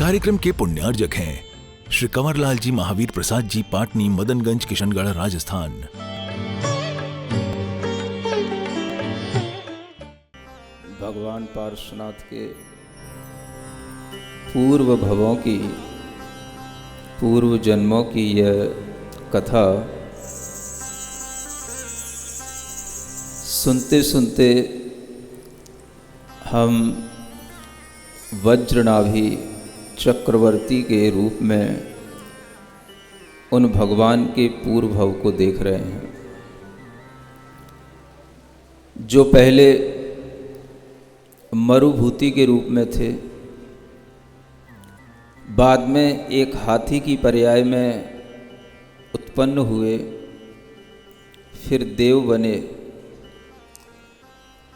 कार्यक्रम के पुण्यार्जक हैं श्री कंवरलाल जी महावीर प्रसाद जी, पाटनी, मदनगंज, किशनगढ़, राजस्थान। भगवान पार्श्वनाथ के पूर्व भवों की, पूर्व जन्मों की यह कथा सुनते सुनते हम वज्रनाभि चक्रवर्ती के रूप में उन भगवान के पूर्व भव को देख रहे हैं, जो पहले मरुभूति के रूप में थे, बाद में एक हाथी की पर्याय में उत्पन्न हुए, फिर देव बने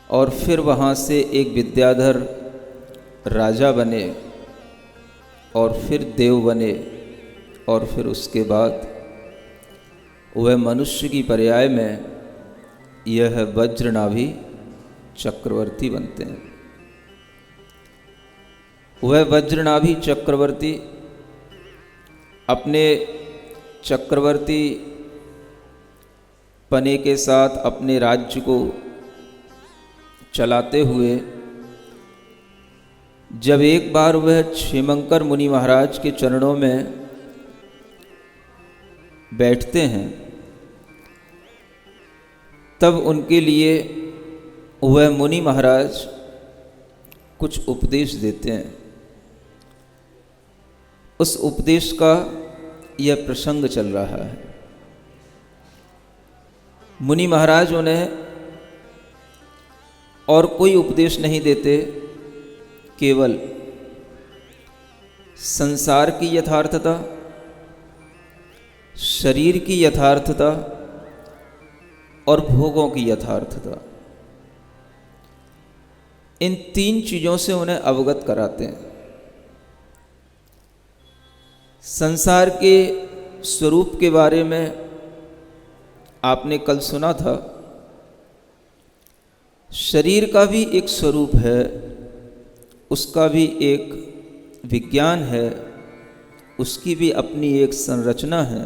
और फिर वहाँ से एक विद्याधर राजा बने और फिर देव बने और फिर उसके बाद वह मनुष्य की पर्याय में यह वज्रनाभि चक्रवर्ती बनते हैं। वह वज्रनाभि चक्रवर्ती अपने चक्रवर्ती पने के साथ अपने राज्य को चलाते हुए जब एक बार वह क्षेमंकर मुनि महाराज के चरणों में बैठते हैं, तब उनके लिए वह मुनि महाराज कुछ उपदेश देते हैं। उस उपदेश का यह प्रसंग चल रहा है। मुनि महाराज उन्हें और कोई उपदेश नहीं देते, केवल संसार की यथार्थता, शरीर की यथार्थता और भोगों की यथार्थता, इन तीन चीज़ों से उन्हें अवगत कराते हैं। संसार के स्वरूप के बारे में आपने कल सुना था। शरीर का भी एक स्वरूप है, उसका भी एक विज्ञान है, उसकी भी अपनी एक संरचना है।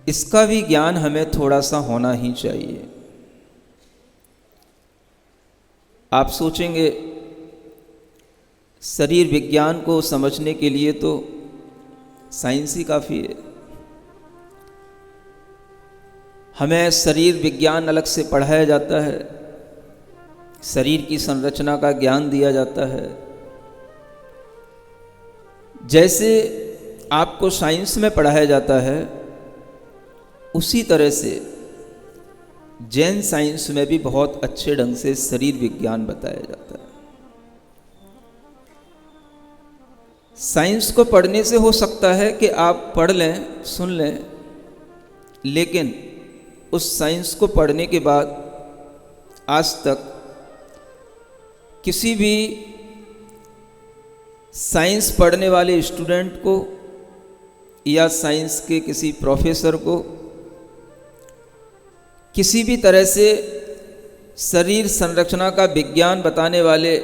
इसका भी ज्ञान हमें थोड़ा सा होना ही चाहिए। आप सोचेंगे शरीर विज्ञान को समझने के लिए तो साइंस ही काफ़ी है। हमें शरीर विज्ञान अलग से पढ़ाया जाता है, शरीर की संरचना का ज्ञान दिया जाता है। जैसे आपको साइंस में पढ़ाया जाता है, उसी तरह से जैन साइंस में भी बहुत अच्छे ढंग से शरीर विज्ञान बताया जाता है। साइंस को पढ़ने से हो सकता है कि आप पढ़ लें, सुन लें, लेकिन उस साइंस को पढ़ने के बाद आज तक किसी भी साइंस पढ़ने वाले स्टूडेंट को या साइंस के किसी प्रोफेसर को किसी भी तरह से शरीर संरचना का विज्ञान बताने वाले,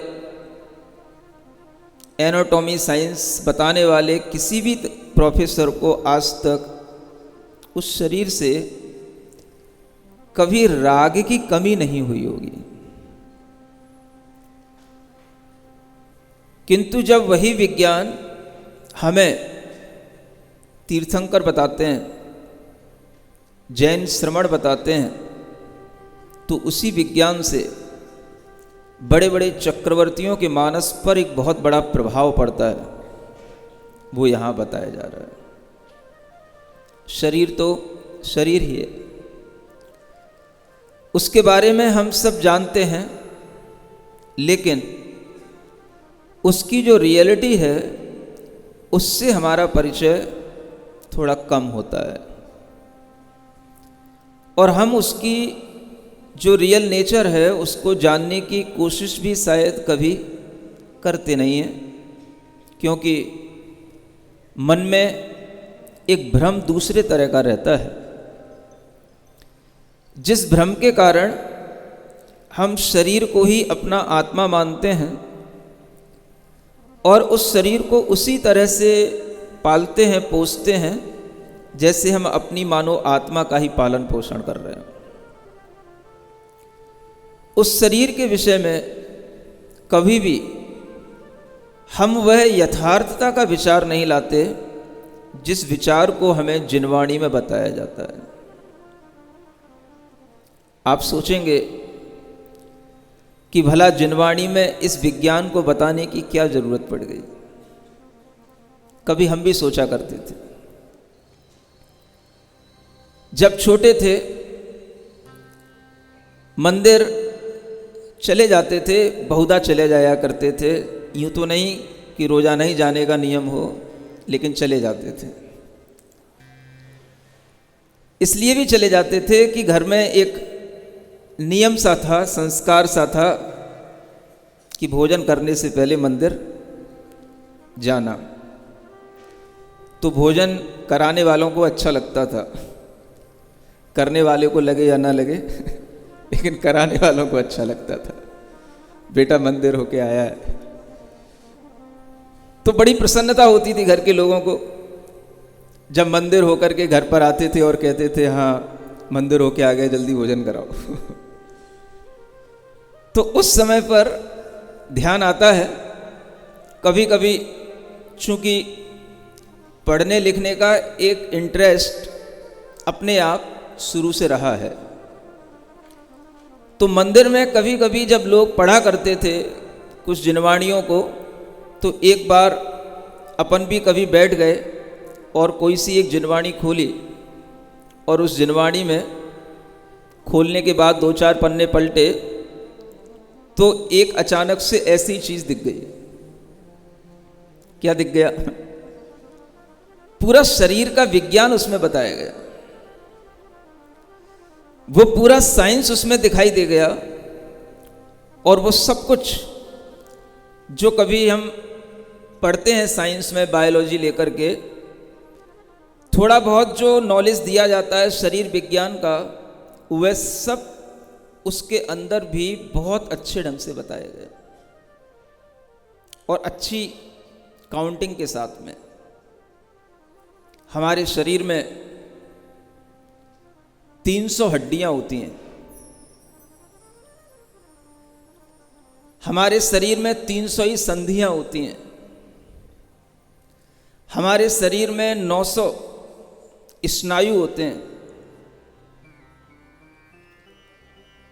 एनाटॉमी साइंस बताने वाले किसी भी प्रोफेसर को आज तक उस शरीर से कभी राग की कमी नहीं हुई होगी। किंतु जब वही विज्ञान हमें तीर्थंकर बताते हैं, जैन श्रमण बताते हैं, तो उसी विज्ञान से बड़े बड़े चक्रवर्तियों के मानस पर एक बहुत बड़ा प्रभाव पड़ता है। वो यहाँ बताया जा रहा है। शरीर तो शरीर ही है, उसके बारे में हम सब जानते हैं, लेकिन उसकी जो रियलिटी है उससे हमारा परिचय थोड़ा कम होता है, और हम उसकी जो रियल नेचर है उसको जानने की कोशिश भी शायद कभी करते नहीं हैं, क्योंकि मन में एक भ्रम दूसरे तरह का रहता है, जिस भ्रम के कारण हम शरीर को ही अपना आत्मा मानते हैं और उस शरीर को उसी तरह से पालते हैं, पोसते हैं, जैसे हम अपनी मानो आत्मा का ही पालन पोषण कर रहे हैं। उस शरीर के विषय में कभी भी हम वह यथार्थता का विचार नहीं लाते जिस विचार को हमें जिनवाणी में बताया जाता है। आप सोचेंगे कि भला जिनवाणी में इस विज्ञान को बताने की क्या जरूरत पड़ गई। कभी हम भी सोचा करते थे। जब छोटे थे मंदिर चले जाते थे, बहुधा चले जाया करते थे। यूँ तो नहीं कि रोज़ाना ही जाने का नियम हो, लेकिन चले जाते थे। इसलिए भी चले जाते थे कि घर में एक नियम सा था, संस्कार सा था कि भोजन करने से पहले मंदिर जाना। तो भोजन कराने वालों को अच्छा लगता था, करने वाले को लगे या ना लगे लेकिन कराने वालों को अच्छा लगता था, बेटा मंदिर होके आया है। तो बड़ी प्रसन्नता होती थी घर के लोगों को जब मंदिर होकर के घर पर आते थे और कहते थे हाँ मंदिर होके आ गए, जल्दी भोजन कराओ तो उस समय पर ध्यान आता है, कभी कभी चूंकि पढ़ने लिखने का एक इंटरेस्ट अपने आप शुरू से रहा है, तो मंदिर में कभी कभी जब लोग पढ़ा करते थे कुछ जिनवाणियों को, तो एक बार अपन भी कभी बैठ गए और कोई सी एक जिनवाणी खोली, और उस जिनवाणी में खोलने के बाद दो चार पन्ने पलटे तो एक अचानक से ऐसी चीज दिख गई। क्या दिख गया? पूरा शरीर का विज्ञान उसमें बताया गया, वो पूरा साइंस उसमें दिखाई दे गया। और वो सब कुछ जो कभी हम पढ़ते हैं साइंस में, बायोलॉजी लेकर के, थोड़ा बहुत जो नॉलेज दिया जाता है शरीर विज्ञान का, वह सब उसके अंदर भी बहुत अच्छे ढंग से बताया गया और अच्छी काउंटिंग के साथ में। हमारे शरीर में 300 हड्डियां होती हैं, हमारे शरीर में 300 ही संधियां होती हैं, हमारे शरीर में 900 स्नायु होते हैं,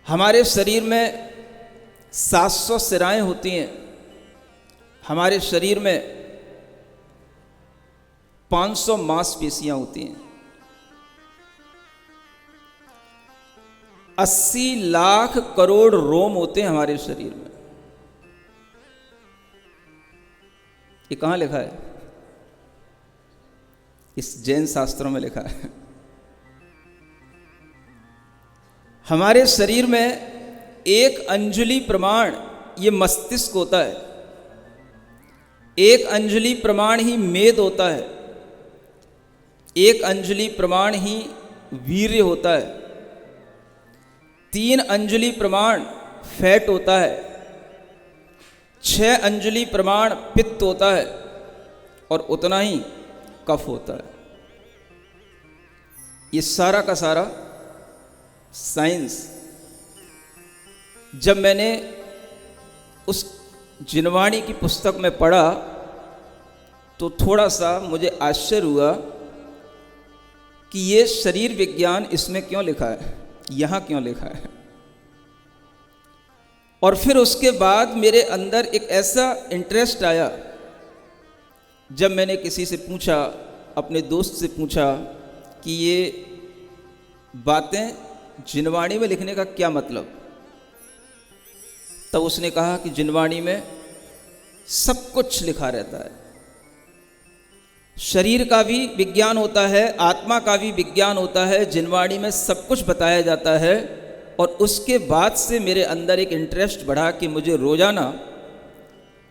हमारे शरीर में 700 सिराएं होती हैं, हमारे शरीर में 500 मांसपेशियां होती हैं, 80 लाख करोड़ रोम होते हैं हमारे शरीर में। ये कहाँ लिखा है? इस जैन शास्त्रों में लिखा है। हमारे शरीर में एक अंजुलि प्रमाण ये मस्तिष्क होता है, एक अंजुलि प्रमाण ही मेद होता है, एक अंजुलि प्रमाण ही वीर्य होता है, 3 अंजुलि प्रमाण फैट होता है, 6 अंजुलि प्रमाण पित्त होता है और उतना ही कफ होता है। ये सारा का सारा साइंस जब मैंने उस जिनवाणी की पुस्तक में पढ़ा तो थोड़ा सा मुझे आश्चर्य हुआ कि ये शरीर विज्ञान इसमें क्यों लिखा है, यहाँ क्यों लिखा है। और फिर उसके बाद मेरे अंदर एक ऐसा इंटरेस्ट आया, जब मैंने किसी से पूछा, अपने दोस्त से पूछा कि ये बातें जिनवाणी में लिखने का क्या मतलब, तब उसने कहा कि जिनवाणी में सब कुछ लिखा रहता है। शरीर का भी विज्ञान होता है, आत्मा का भी विज्ञान होता है, जिनवाणी में सब कुछ बताया जाता है। और उसके बाद से मेरे अंदर एक इंटरेस्ट बढ़ा कि मुझे रोजाना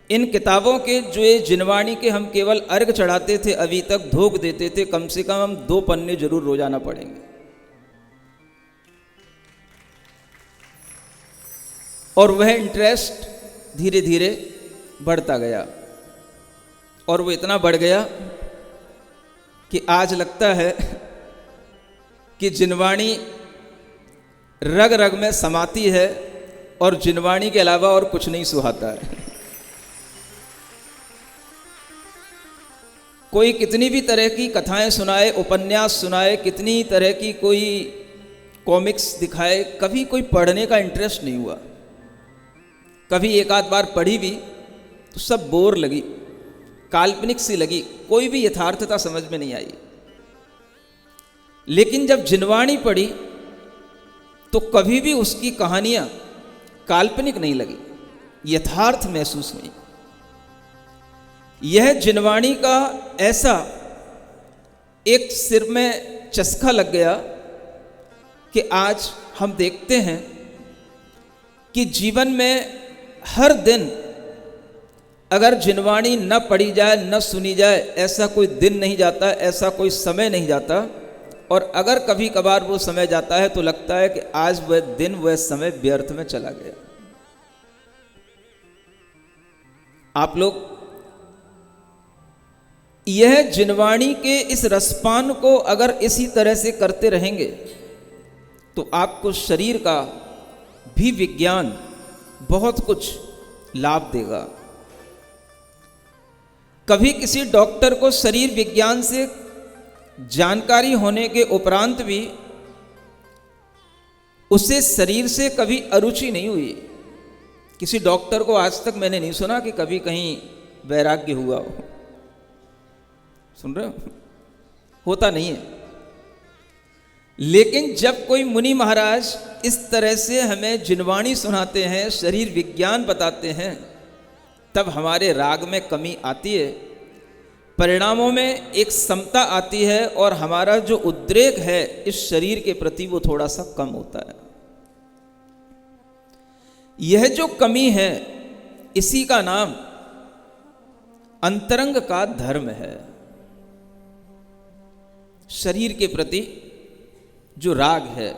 इन किताबों के जो ये जिनवाणी के हम केवल अर्घ चढ़ाते थे, अभी तक धोख देते थे, कम से कम हम 2 पन्ने जरूर रोजाना पढ़ेंगे। और वह इंटरेस्ट धीरे धीरे बढ़ता गया। और वो इतना बढ़ गया कि आज लगता है कि जिनवाणी रग रग में समाती है और जिनवाणी के अलावा और कुछ नहीं सुहाता है। कोई कितनी भी तरह की कथाएं सुनाए, उपन्यास सुनाए, कितनी तरह की कोई कॉमिक्स दिखाए, कभी कोई पढ़ने का इंटरेस्ट नहीं हुआ। कभी एक आध बार पढ़ी भी तो सब बोर लगी, काल्पनिक सी लगी, कोई भी यथार्थता समझ में नहीं आई। लेकिन जब जिनवाणी पढ़ी तो कभी भी उसकी कहानियां काल्पनिक नहीं लगी, यथार्थ महसूस हुई। यह जिनवाणी का ऐसा एक सिर में चस्का लग गया कि आज हम देखते हैं कि जीवन में हर दिन अगर जिनवाणी न पढ़ी जाए, न सुनी जाए, ऐसा कोई दिन नहीं जाता, ऐसा कोई समय नहीं जाता। और अगर कभी कभार वो समय जाता है तो लगता है कि आज वह दिन, वह समय व्यर्थ में चला गया। आप लोग यह जिनवाणी के इस रसपान को अगर इसी तरह से करते रहेंगे तो आपको शरीर का भी विज्ञान बहुत कुछ लाभ देगा। कभी किसी डॉक्टर को शरीर विज्ञान से जानकारी होने के उपरांत भी उसे शरीर से कभी अरुचि नहीं हुई। किसी डॉक्टर को आज तक मैंने नहीं सुना कि कभी कहीं वैराग्य हुआ हो। सुन रहे हो? होता नहीं है। लेकिन जब कोई मुनि महाराज इस तरह से हमें जिनवाणी सुनाते हैं, शरीर विज्ञान बताते हैं, तब हमारे राग में कमी आती है, परिणामों में एक समता आती है और हमारा जो उद्रेक है इस शरीर के प्रति वो थोड़ा सा कम होता है। यह जो कमी है इसी का नाम अंतरंग का धर्म है। शरीर के प्रति जो राग है,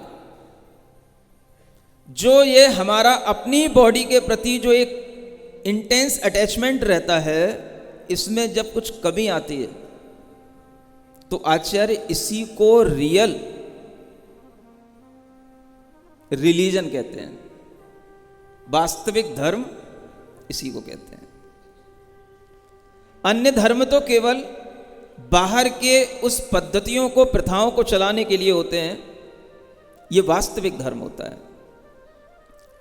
जो ये हमारा अपनी बॉडी के प्रति जो एक इंटेंस अटैचमेंट रहता है, इसमें जब कुछ कमी आती है तो आचार्य इसी को रियल रिलीजन कहते हैं, वास्तविक धर्म इसी को कहते हैं। अन्य धर्म तो केवल बाहर के उस पद्धतियों को, प्रथाओं को चलाने के लिए होते हैं, ये वास्तविक धर्म होता है।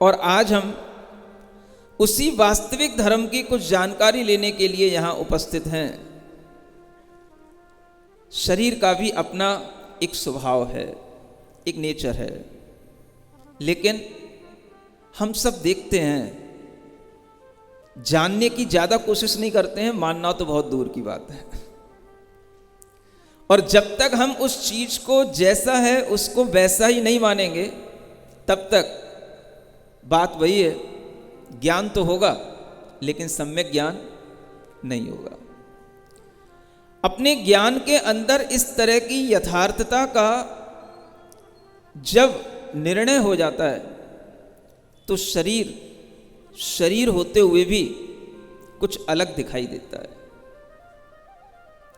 और आज हम उसी वास्तविक धर्म की कुछ जानकारी लेने के लिए यहां उपस्थित हैं। शरीर का भी अपना एक स्वभाव है, एक नेचर है, लेकिन हम सब देखते हैं, जानने की ज्यादा कोशिश नहीं करते हैं, मानना तो बहुत दूर की बात है। और जब तक हम उस चीज को जैसा है उसको वैसा ही नहीं मानेंगे, तब तक बात वही है, ज्ञान तो होगा लेकिन सम्यक ज्ञान नहीं होगा। अपने ज्ञान के अंदर इस तरह की यथार्थता का जब निर्णय हो जाता है तो शरीर शरीर होते हुए भी कुछ अलग दिखाई देता है।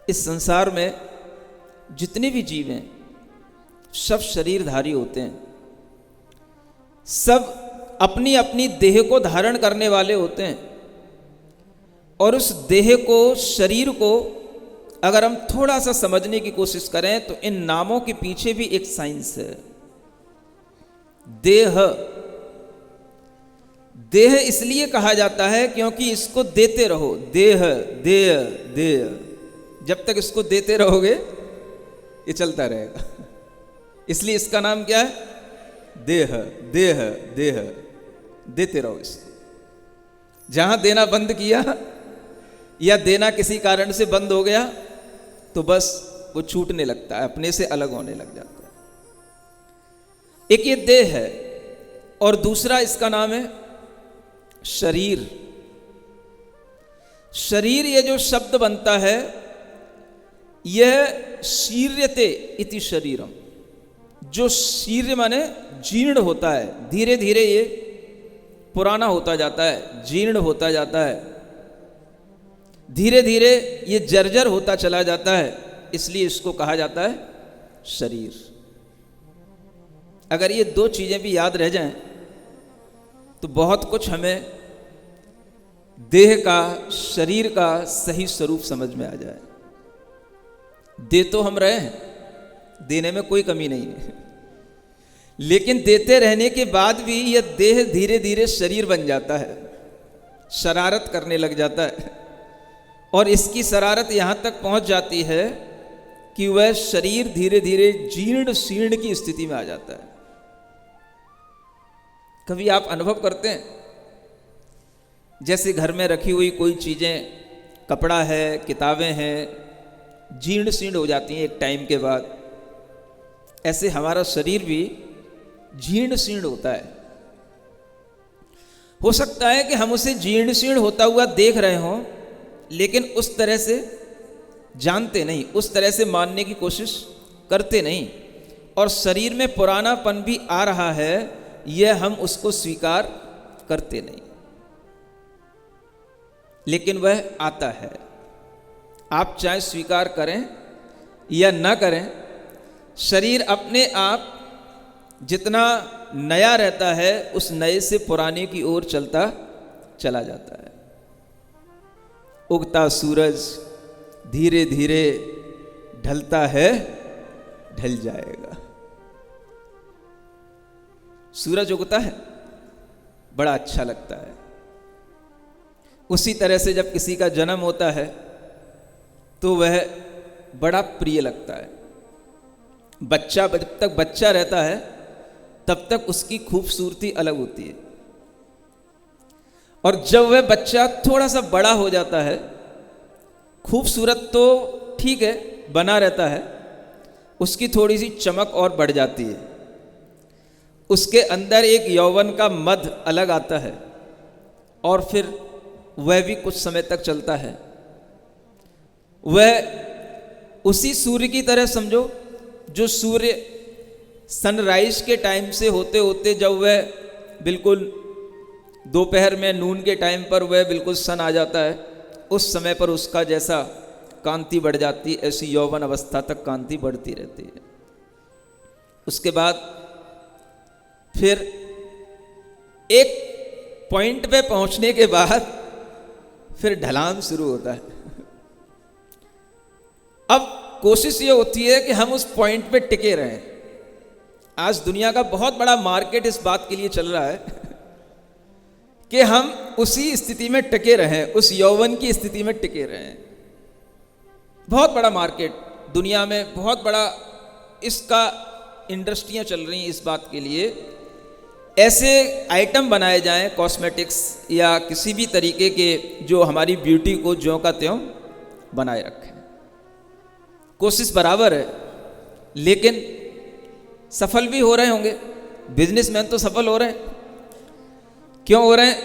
इस संसार में जितने भी जीव हैं सब शरीरधारी होते हैं, सब अपनी अपनी देह को धारण करने वाले होते हैं। और उस देह को, शरीर को अगर हम थोड़ा सा समझने की कोशिश करें तो इन नामों के पीछे भी एक साइंस है। देह, देह इसलिए कहा जाता है क्योंकि इसको देते रहो, देह देह देह, जब तक इसको देते रहोगे ये चलता रहेगा। इसलिए इसका नाम क्या है? देह देह देह, देते रहो इसको। जहां देना बंद किया या देना किसी कारण से बंद हो गया तो बस वो छूटने लगता है, अपने से अलग होने लग जाता है। एक ये देह है और दूसरा इसका नाम है शरीर। शरीर, ये जो शब्द बनता है यह शीर्यते इति शरीरम, जो शीर्य माने जीर्ण होता है, धीरे धीरे ये पुराना होता जाता है, जीर्ण होता जाता है, धीरे धीरे ये जर्जर होता चला जाता है, इसलिए इसको कहा जाता है शरीर। अगर ये दो चीजें भी याद रह जाएं तो बहुत कुछ हमें देह का, शरीर का सही स्वरूप समझ में आ जाए। दे तो हम रहे हैं, देने में कोई कमी नहीं है, लेकिन देते रहने के बाद भी यह देह धीरे धीरे शरीर बन जाता है, शरारत करने लग जाता है। और इसकी शरारत यहाँ तक पहुँच जाती है कि वह शरीर धीरे धीरे जीर्ण शीर्ण की स्थिति में आ जाता है। कभी आप अनुभव करते हैं, जैसे घर में रखी हुई कोई चीज़ें, कपड़ा है, किताबें हैं, जीर्ण शीर्ण हो जाती हैं एक टाइम के बाद। ऐसे हमारा शरीर भी जीर्ण शीर्ण होता है। हो सकता है कि हम उसे जीर्ण शीर्ण होता हुआ देख रहे हों, लेकिन उस तरह से जानते नहीं, उस तरह से मानने की कोशिश करते नहीं, और शरीर में पुरानापन भी आ रहा है, यह हम उसको स्वीकार करते नहीं, लेकिन वह आता है। आप चाहे स्वीकार करें या ना करें, शरीर अपने आप जितना नया रहता है, उस नए से पुराने की ओर चलता चला जाता है। उगता सूरज धीरे धीरे ढलता है, ढल जाएगा। सूरज उगता है, बड़ा अच्छा लगता है। उसी तरह से जब किसी का जन्म होता है तो वह बड़ा प्रिय लगता है। बच्चा जब तक बच्चा रहता है तब तक उसकी खूबसूरती अलग होती है, और जब वह बच्चा थोड़ा सा बड़ा हो जाता है, खूबसूरत तो ठीक है बना रहता है, उसकी थोड़ी सी चमक और बढ़ जाती है। उसके अंदर एक यौवन का मद अलग आता है, और फिर वह भी कुछ समय तक चलता है। वह उसी सूर्य की तरह समझो, जो सूर्य सनराइज के टाइम से होते होते जब वह बिल्कुल दोपहर में नून के टाइम पर वह बिल्कुल सन आ जाता है, उस समय पर उसका जैसा कांति बढ़ जाती, ऐसी यौवन अवस्था तक कांति बढ़ती रहती है। उसके बाद फिर एक पॉइंट पे पहुंचने के बाद फिर ढलान शुरू होता है। अब कोशिश ये होती है कि हम उस पॉइंट पे टिके रहें। आज दुनिया का बहुत बड़ा मार्केट इस बात के लिए चल रहा है कि हम उसी स्थिति में टिके रहें, उस यौवन की स्थिति में टिके रहें। बहुत बड़ा मार्केट दुनिया में, बहुत बड़ा इसका इंडस्ट्रियां चल रही हैं इस बात के लिए। ऐसे आइटम बनाए जाएं, कॉस्मेटिक्स या किसी भी तरीके के, जो हमारी ब्यूटी को ज्यों का त्यों बनाए रखें। कोशिश बराबर है, लेकिन सफल भी हो रहे होंगे। बिजनेसमैन तो सफल हो रहे हैं। क्यों हो रहे हैं?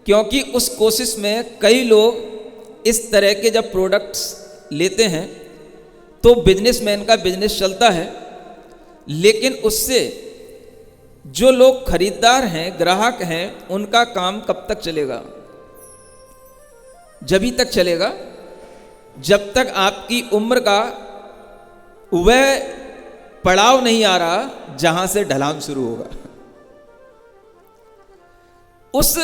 क्योंकि उस कोशिश में कई लोग इस तरह के जब प्रोडक्ट्स लेते हैं तो बिजनेसमैन का बिजनेस चलता है, लेकिन उससे जो लोग खरीदार हैं, ग्राहक हैं, उनका काम कब तक चलेगा? जब ही तक चलेगा जब तक आपकी उम्र का वह पड़ाव नहीं आ रहा जहां से ढलान शुरू होगा। उस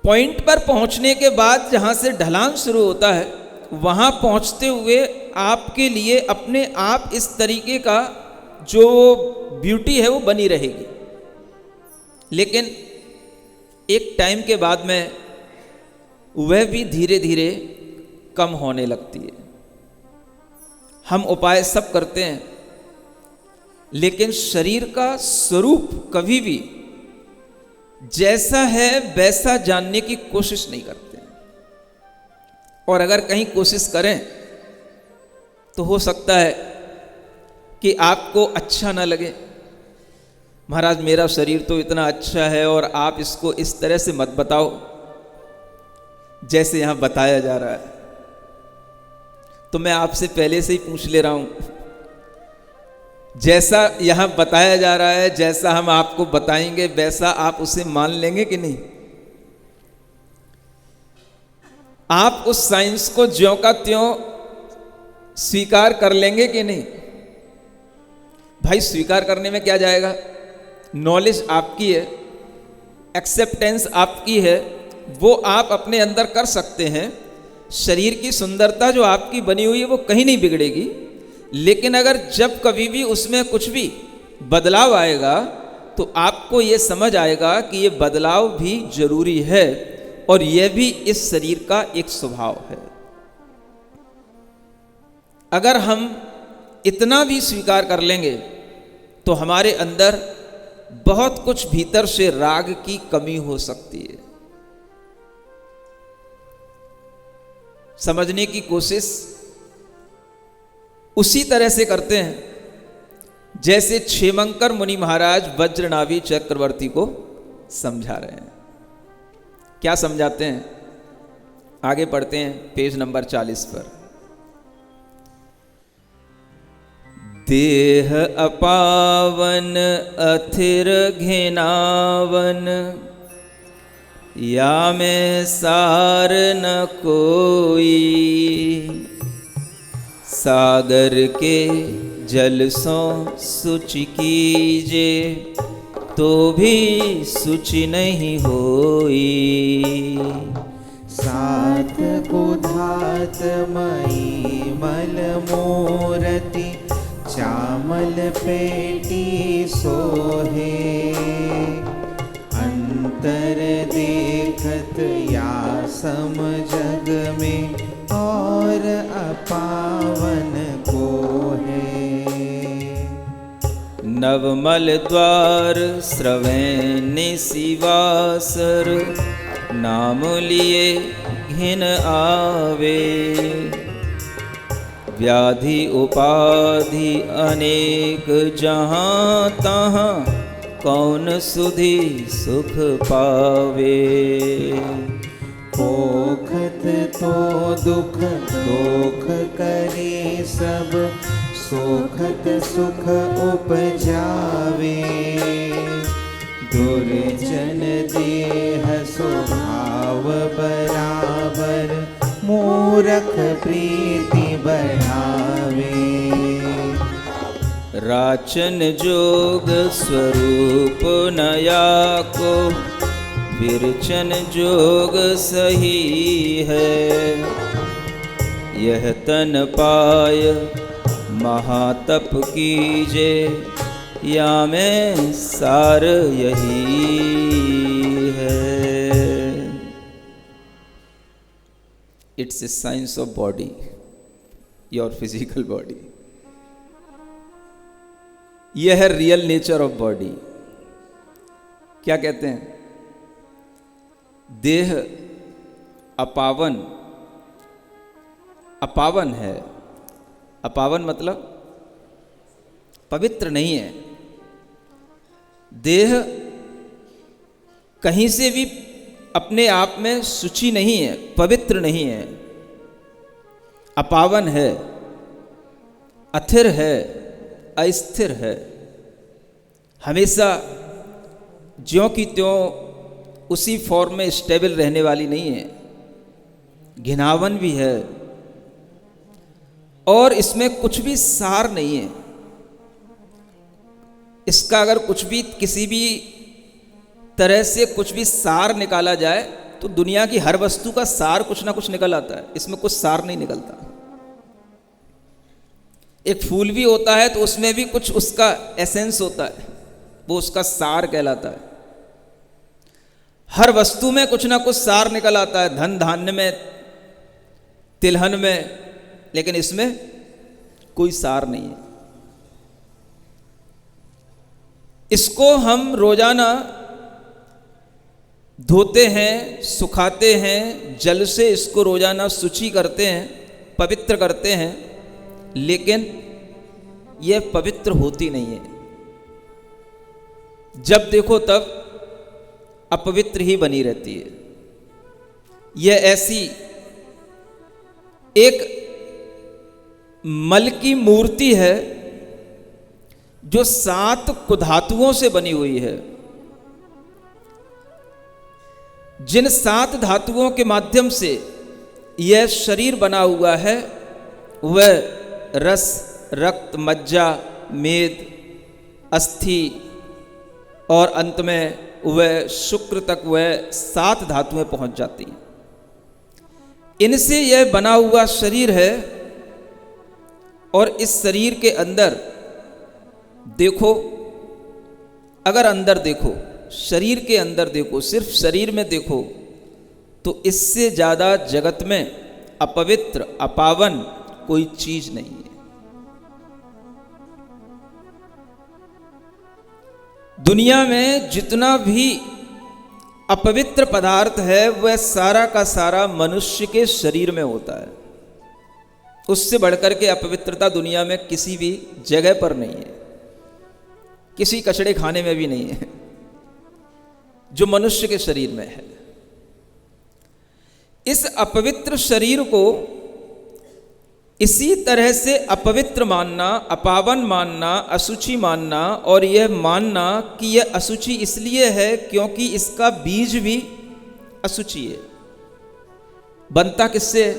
पॉइंट पर पहुंचने के बाद जहां से ढलान शुरू होता है, वहां पहुंचते हुए आपके लिए अपने आप इस तरीके का जो ब्यूटी है वो बनी रहेगी, लेकिन एक टाइम के बाद में वह भी धीरे धीरे कम होने लगती है। हम उपाय सब करते हैं, लेकिन शरीर का स्वरूप कभी भी जैसा है वैसा जानने की कोशिश नहीं करते हैं। और अगर कहीं कोशिश करें तो हो सकता है कि आपको अच्छा ना लगे। महाराज मेरा शरीर तो इतना अच्छा है और आप इसको इस तरह से मत बताओ जैसे यहां बताया जा रहा है। तो मैं आपसे पहले से ही पूछ ले रहा हूं, जैसा यहां बताया जा रहा है, जैसा हम आपको बताएंगे, वैसा आप उसे मान लेंगे कि नहीं? आप उस साइंस को ज्यों का त्यों स्वीकार कर लेंगे कि नहीं? भाई स्वीकार करने में क्या जाएगा? नॉलेज आपकी है, एक्सेप्टेंस आपकी है, वो आप अपने अंदर कर सकते हैं। शरीर की सुंदरता जो आपकी बनी हुई है वो कहीं नहीं बिगड़ेगी, लेकिन अगर जब कभी भी उसमें कुछ भी बदलाव आएगा तो आपको ये समझ आएगा कि ये बदलाव भी जरूरी है और यह भी इस शरीर का एक स्वभाव है। अगर हम इतना भी स्वीकार कर लेंगे तो हमारे अंदर बहुत कुछ भीतर से राग की कमी हो सकती है। समझने की कोशिश उसी तरह से करते हैं जैसे क्षेमंकर मुनि महाराज वज्रनाभि चक्रवर्ती को समझा रहे हैं। क्या समझाते हैं? आगे पढ़ते हैं पेज नंबर 40 पर। देह अपावन अथिर घिनावन, या में सार न कोई। सागर के जल सो सुचि कीजे, तो भी सुचि नहीं होई। सात को धात मई मल मूरति, चामल पेटी सोहे। अंतर देखत या सम जग में, और अपावन को है। नवमल द्वार स्रवैन निशिवासर, नाम लिए घिन आवे। व्याधि उपाधि अनेक जहाँ तहाँ, कौन सुधि सुख पावे। पोखत तो दुख दोख करे सब, सोखत सुख उपजावे। दुर्जन देह स्वभाव बराबर, मूरख प्रीति बढ़ावे। राचन जोग स्वरूप नया को, विरचन जोग सही है। यह तन पाय महातप कीजे, या में सार यही है। It's a science of body, your physical body. यह है रियल नेचर ऑफ बॉडी। क्या कहते हैं? देह अपावन, अपावन है। अपावन मतलब पवित्र नहीं है। देह कहीं से भी अपने आप में शुचि नहीं है, पवित्र नहीं है, अपावन है, अथिर है, अस्थिर है। हमेशा ज्यों की त्यों उसी फॉर्म में स्टेबल रहने वाली नहीं है, घिनावन भी है और इसमें कुछ भी सार नहीं है। इसका अगर कुछ भी किसी भी तरह से कुछ भी सार निकाला जाए तो दुनिया की हर वस्तु का सार कुछ ना कुछ निकल आता है, इसमें कुछ सार नहीं निकलता। एक फूल भी होता है तो उसमें भी कुछ उसका एसेंस होता है, वो उसका सार कहलाता है। हर वस्तु में कुछ ना कुछ सार निकल आता है, धन धान्य में, तिलहन में, लेकिन इसमें कोई सार नहीं है। इसको हम रोजाना धोते हैं, सुखाते हैं, जल से इसको रोजाना शुचि करते हैं, पवित्र करते हैं, लेकिन यह पवित्र होती नहीं है। जब देखो तब अपवित्र ही बनी रहती है। यह ऐसी एक मल की मूर्ति है जो 7 कुधातुओं से बनी हुई है। जिन 7 धातुओं के माध्यम से यह शरीर बना हुआ है वह रस, रक्त, मज्जा, मेद, अस्थि और अंत में वह शुक्र तक वह 7 धातुएं पहुंच जाती हैं। इनसे यह बना हुआ शरीर है। और इस शरीर के अंदर देखो, अगर अंदर देखो, शरीर के अंदर देखो, सिर्फ शरीर में देखो, तो इससे ज़्यादा जगत में अपवित्र, अपावन कोई चीज नहीं है। दुनिया में जितना भी अपवित्र पदार्थ है वह सारा का सारा मनुष्य के शरीर में होता है। उससे बढ़कर के अपवित्रता दुनिया में किसी भी जगह पर नहीं है, किसी कचड़े खाने में भी नहीं है, जो मनुष्य के शरीर में है। इस अपवित्र शरीर को इसी तरह से अपवित्र मानना, अपावन मानना, अशुचि मानना, और यह मानना कि यह अशुचि इसलिए है क्योंकि इसका बीज भी अशुचि है। बनता किससे है?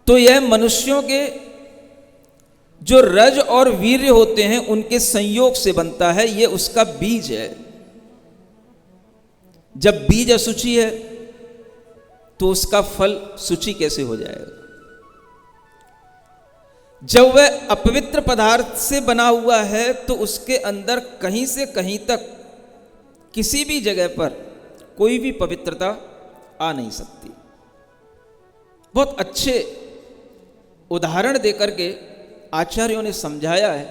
तो यह मनुष्यों के जो रज और वीर्य होते हैं उनके संयोग से बनता है, यह उसका बीज है। जब बीज अशुचि है तो उसका फल शुचि कैसे हो जाएगा? जब वह अपवित्र पदार्थ से बना हुआ है तो उसके अंदर कहीं से कहीं तक किसी भी जगह पर कोई भी पवित्रता आ नहीं सकती। बहुत अच्छे उदाहरण देकर के आचार्यों ने समझाया है।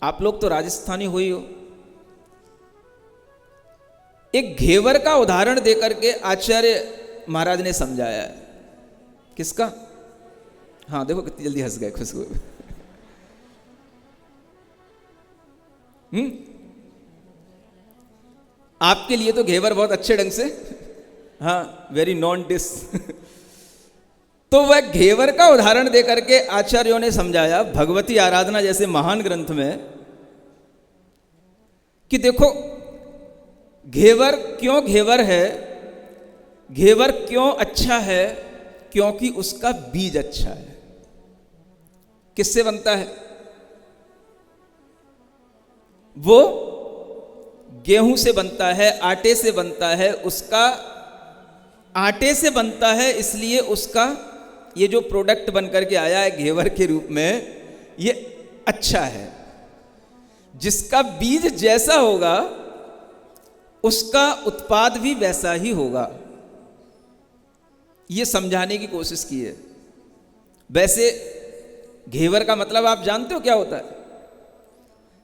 आप लोग तो राजस्थानी हुई हो। एक घेवर का उदाहरण देकर के आचार्य महाराज ने समझाया है। किसका? हाँ, देखो कितनी जल्दी हंस गए, खुश हुए। आपके लिए तो घेवर बहुत अच्छे ढंग से, हाँ, वेरी नॉन डिश। तो वह घेवर का उदाहरण देकर के आचार्यों ने समझाया भगवती आराधना जैसे महान ग्रंथ में कि देखो घेवर क्यों घेवर है, घेवर क्यों अच्छा है, क्योंकि उसका बीज अच्छा है। किससे बनता है? वो गेहूं से बनता है, आटे से बनता है। उसका आटे से बनता है, इसलिए उसका ये जो प्रोडक्ट बनकर के आया है घेवर के रूप में, ये अच्छा है। जिसका बीज जैसा होगा उसका उत्पाद भी वैसा ही होगा। ये समझाने की कोशिश की है। वैसे घेवर का मतलब आप जानते हो क्या होता है?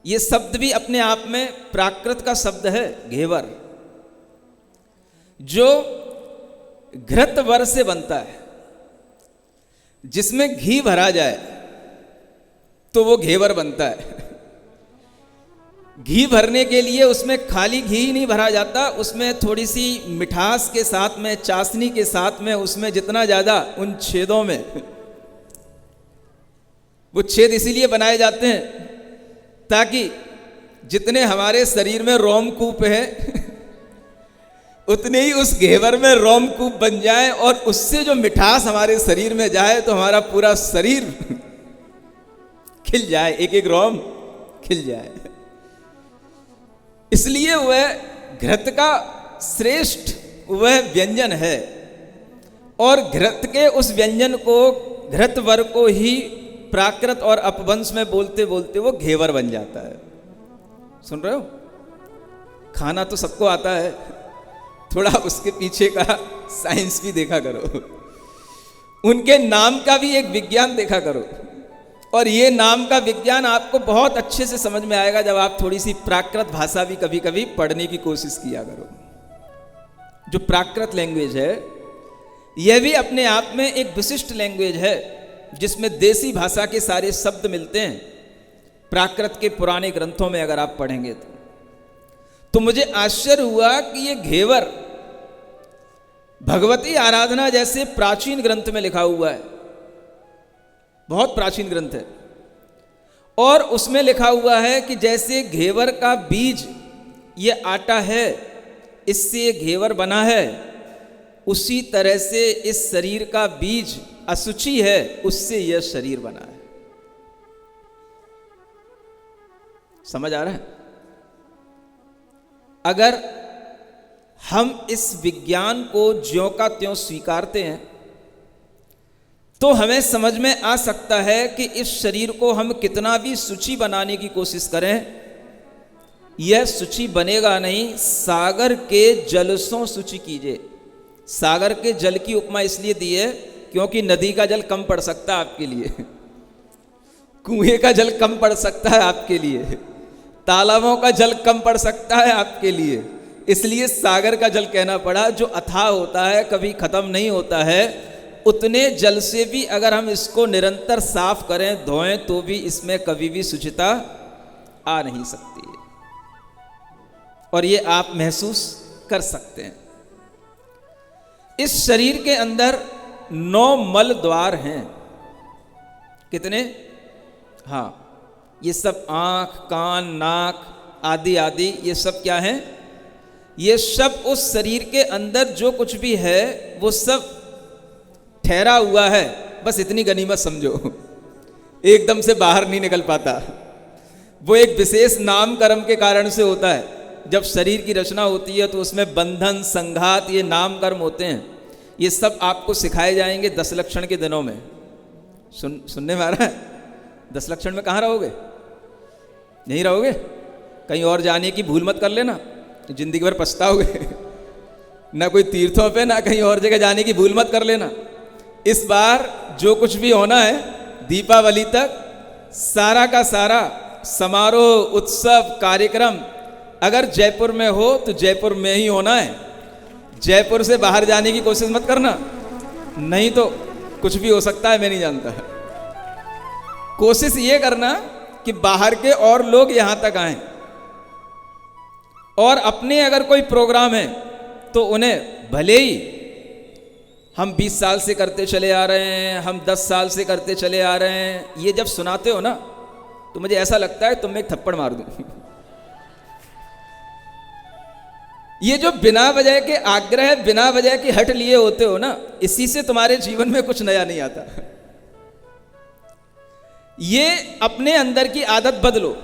ये शब्द भी अपने आप में प्राकृत का शब्द है, घेवर, जो घृतवर से बनता है। जिसमें घी भरा जाए तो वो घेवर बनता है। घी भरने के लिए उसमें खाली घी नहीं भरा जाता, उसमें थोड़ी सी मिठास के साथ में, चाशनी के साथ में, उसमें जितना ज़्यादा उन छेदों में, वो छेद इसीलिए बनाए जाते हैं ताकि जितने हमारे शरीर में रोमकूप है उतने ही उस घेवर में रोमकूप बन जाए और उससे जो मिठास हमारे शरीर में जाए तो हमारा पूरा शरीर खिल जाए, एक एक रोम खिल जाए। इसलिए वह घृत का श्रेष्ठ वह व्यंजन है। और घृत के उस व्यंजन को, घृतवर को ही प्राकृत और अपभ्रंश में बोलते बोलते वो घेवर बन जाता है। सुन रहे हो? खाना तो सबको आता है, थोड़ा उसके पीछे का साइंस भी देखा करो, उनके नाम का भी एक विज्ञान देखा करो। और ये नाम का विज्ञान आपको बहुत अच्छे से समझ में आएगा जब आप थोड़ी सी प्राकृत भाषा भी कभी कभी पढ़ने की कोशिश किया करो। जो प्राकृत लैंग्वेज है यह भी अपने आप में एक विशिष्ट लैंग्वेज है, जिसमें देसी भाषा के सारे शब्द मिलते हैं। प्राकृत के पुराने ग्रंथों में अगर आप पढ़ेंगे तो मुझे आश्चर्य हुआ कि ये घेवर भगवती आराधना जैसे प्राचीन ग्रंथ में लिखा हुआ है। बहुत प्राचीन ग्रंथ है और उसमें लिखा हुआ है कि जैसे घेवर का बीज ये आटा है, इससे ये घेवर बना है, उसी तरह से इस शरीर का बीज अशुचि है, उससे यह शरीर बना है। समझ आ रहा है? अगर हम इस विज्ञान को ज्यों का त्यों स्वीकारते हैं तो हमें समझ में आ सकता है कि इस शरीर को हम कितना भी शुचि बनाने की कोशिश करें, यह शुचि बनेगा नहीं। सागर के जल सो शुचि कीजिए। सागर के जल की उपमा इसलिए दी है क्योंकि नदी का जल कम पड़ सकता है आपके लिए, कुएं का जल कम पड़ सकता है आपके लिए, तालाबों का जल कम पड़ सकता है आपके लिए, इसलिए सागर का जल कहना पड़ा, जो अथाह होता है, कभी खत्म नहीं होता है। उतने जल से भी अगर हम इसको निरंतर साफ करें, धोएं, तो भी इसमें कभी भी शुचिता आ नहीं सकती है। और ये आप महसूस कर सकते हैं। इस शरीर के अंदर 9 मल द्वार हैं। कितने? हाँ, ये सब आँख, कान, नाक आदि आदि, ये सब क्या हैं? ये सब उस शरीर के अंदर जो कुछ भी है वो सब ठहरा हुआ है। बस इतनी गनीमत समझो, एकदम से बाहर नहीं निकल पाता। वो एक विशेष नाम कर्म के कारण से होता है। जब शरीर की रचना होती है तो उसमें बंधन, संघात, ये नाम कर्म होते हैं। ये सब आपको सिखाए जाएंगे 10 लक्षण के दिनों में। सुनने में आ रहा है? 10 लक्षण में कहाँ रहोगे? यहीं रहोगे? कहीं और जाने की भूल मत कर लेना, तो जिंदगी भर पछताओगे। ना कोई तीर्थों पे, ना कहीं और जगह जाने की भूल मत कर लेना। इस बार जो कुछ भी होना है दीपावली तक, सारा का सारा समारोह, उत्सव, कार्यक्रम अगर जयपुर में हो तो जयपुर में ही होना है। जयपुर से बाहर जाने की कोशिश मत करना, नहीं तो कुछ भी हो सकता है, मैं नहीं जानता। कोशिश ये करना कि बाहर के और लोग यहां तक आएं, और अपने अगर कोई प्रोग्राम है तो उन्हें, भले ही हम 20 साल से करते चले आ रहे हैं, हम 10 साल से करते चले आ रहे हैं, ये जब सुनाते हो ना तो मुझे ऐसा लगता है तुम एक थप्पड़ मार दूं। ये जो बिना वजह के आग्रह, बिना वजह के हट लिए होते हो ना, इसी से तुम्हारे जीवन में कुछ नया नहीं आता। ये अपने अंदर की आदत बदलो।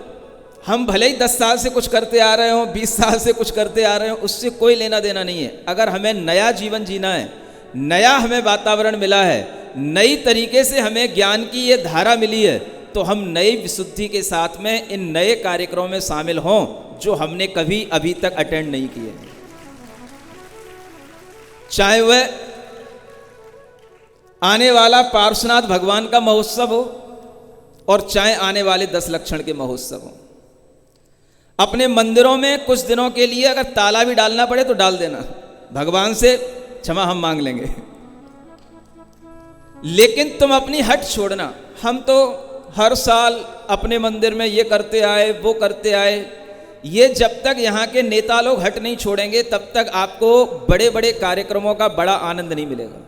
हम भले ही 10 साल से कुछ करते आ रहे हो, 20 साल से कुछ करते आ रहे हो, उससे कोई लेना देना नहीं है। अगर हमें नया जीवन जीना है, नया हमें वातावरण मिला है, नई तरीके से हमें ज्ञान की ये धारा मिली है, तो हम नई विशुद्धि के साथ में इन नए कार्यक्रमों में शामिल हों जो हमने कभी अभी तक अटेंड नहीं किए। चाहे वह आने वाला पार्श्वनाथ भगवान का महोत्सव हो और चाहे आने वाले 10 लक्षण के महोत्सव हो। अपने मंदिरों में कुछ दिनों के लिए अगर ताला भी डालना पड़े तो डाल देना, भगवान से क्षमा हम मांग लेंगे। लेकिन तुम अपनी हट छोड़ना। हम तो हर साल अपने मंदिर में ये करते आए, वो करते आए, ये जब तक यहाँ के नेता लोग हट नहीं छोड़ेंगे तब तक आपको बड़े बड़े कार्यक्रमों का बड़ा आनंद नहीं मिलेगा।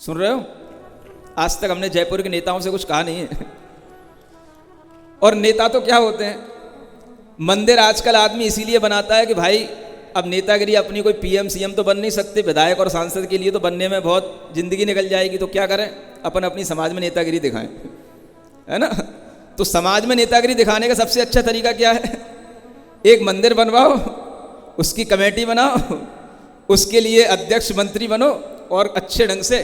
सुन रहे हो? आज तक हमने जयपुर के नेताओं से कुछ कहा नहीं है। और नेता तो क्या होते हैं, मंदिर आजकल आदमी इसीलिए बनाता है कि भाई अब नेतागिरी अपनी कोई पीएम सीएम तो बन नहीं सकते, विधायक और सांसद के लिए तो बनने में बहुत जिंदगी निकल जाएगी, तो क्या करें, अपन अपनी समाज में नेतागिरी दिखाएं, है ना। तो समाज में नेतागिरी दिखाने का सबसे अच्छा तरीका क्या है? एक मंदिर बनवाओ, उसकी कमेटी बनाओ, उसके लिए अध्यक्ष मंत्री बनो और अच्छे ढंग से,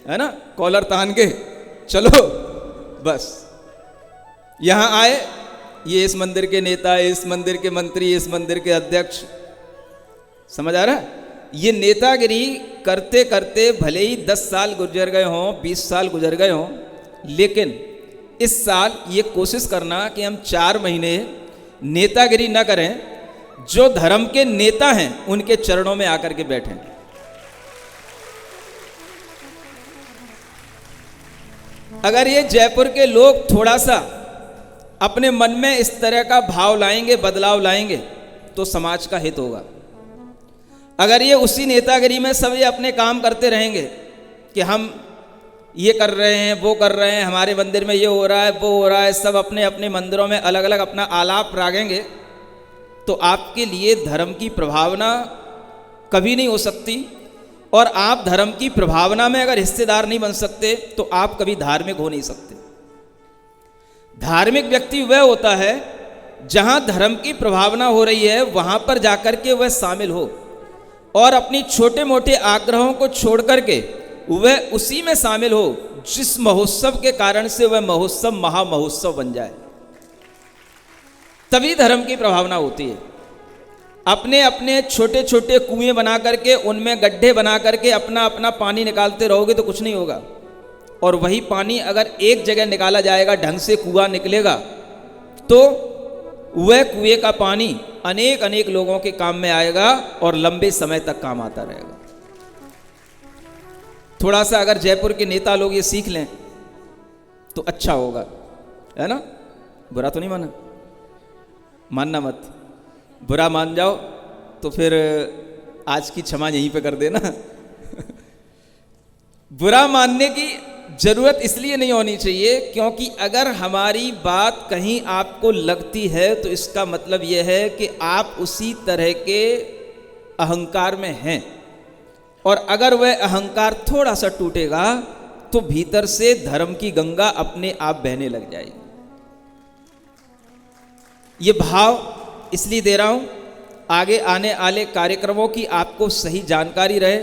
है ना, कॉलर तान के चलो। बस यहाँ आए, ये इस मंदिर के नेता, इस मंदिर के मंत्री, इस मंदिर के अध्यक्ष। समझ आ रहा है? ये नेतागिरी करते करते भले ही 10 साल गुजर गए हों, 20 साल गुजर गए हों, लेकिन इस साल ये कोशिश करना कि हम 4 महीने नेतागिरी न करें, जो धर्म के नेता हैं उनके चरणों में आकर के बैठें। अगर ये जयपुर के लोग थोड़ा सा अपने मन में इस तरह का भाव लाएंगे, बदलाव लाएंगे, तो समाज का हित होगा। अगर ये उसी नेतागिरी में सब ये अपने काम करते रहेंगे कि हम ये कर रहे हैं, वो कर रहे हैं, हमारे मंदिर में ये हो रहा है, वो हो रहा है, सब अपने अपने मंदिरों में अलग अलग अपना आलाप रागेंगे, तो आपके लिए धर्म की प्रभावना कभी नहीं हो सकती। और आप धर्म की प्रभावना में अगर हिस्सेदार नहीं बन सकते तो आप कभी धार्मिक हो नहीं सकते। धार्मिक व्यक्ति वह होता है जहां धर्म की प्रभावना हो रही है वहां पर जाकर के वह शामिल हो और अपनी छोटे मोटे आग्रहों को छोड़ करके वह उसी में शामिल हो जिस महोत्सव के कारण से वह महोत्सव महामहोत्सव बन जाए। तभी धर्म की प्रभावना होती है। अपने अपने छोटे छोटे कुएं बना करके उनमें गड्ढे बना करके अपना अपना पानी निकालते रहोगे तो कुछ नहीं होगा। और वही पानी अगर एक जगह निकाला जाएगा, ढंग से कुआं निकलेगा, तो वह कुएं का पानी अनेक अनेक लोगों के काम में आएगा और लंबे समय तक काम आता रहेगा। थोड़ा सा अगर जयपुर के नेता लोग ये सीख लें तो अच्छा होगा, है ना? बुरा तो नहीं मानना मत। बुरा मान जाओ तो फिर आज की क्षमा यहीं पे कर देना। बुरा मानने की जरूरत इसलिए नहीं होनी चाहिए क्योंकि अगर हमारी बात कहीं आपको लगती है तो इसका मतलब यह है कि आप उसी तरह के अहंकार में हैं, और अगर वह अहंकार थोड़ा सा टूटेगा तो भीतर से धर्म की गंगा अपने आप बहने लग जाएगी। ये भाव इसलिए दे रहा हूं आगे आने वाले कार्यक्रमों की आपको सही जानकारी रहे।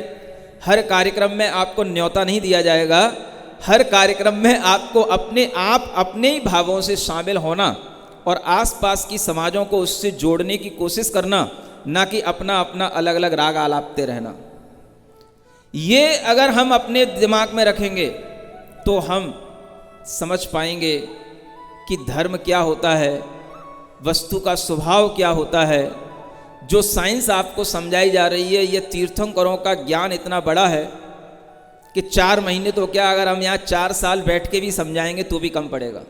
हर कार्यक्रम में आपको न्योता नहीं दिया जाएगा, हर कार्यक्रम में आपको अपने ही भावों से शामिल होना और आसपास की समाजों को उससे जोड़ने की कोशिश करना, ना कि अपना अपना अलग अलग राग आलापते रहना। ये अगर हम अपने दिमाग में रखेंगे तो हम समझ पाएंगे कि धर्म क्या होता है, वस्तु का स्वभाव क्या होता है। जो साइंस आपको समझाई जा रही है, ये तीर्थंकरों का ज्ञान इतना बड़ा है कि 4 महीने तो क्या, अगर हम यहाँ 4 साल बैठ के भी समझाएंगे तो भी कम पड़ेगा।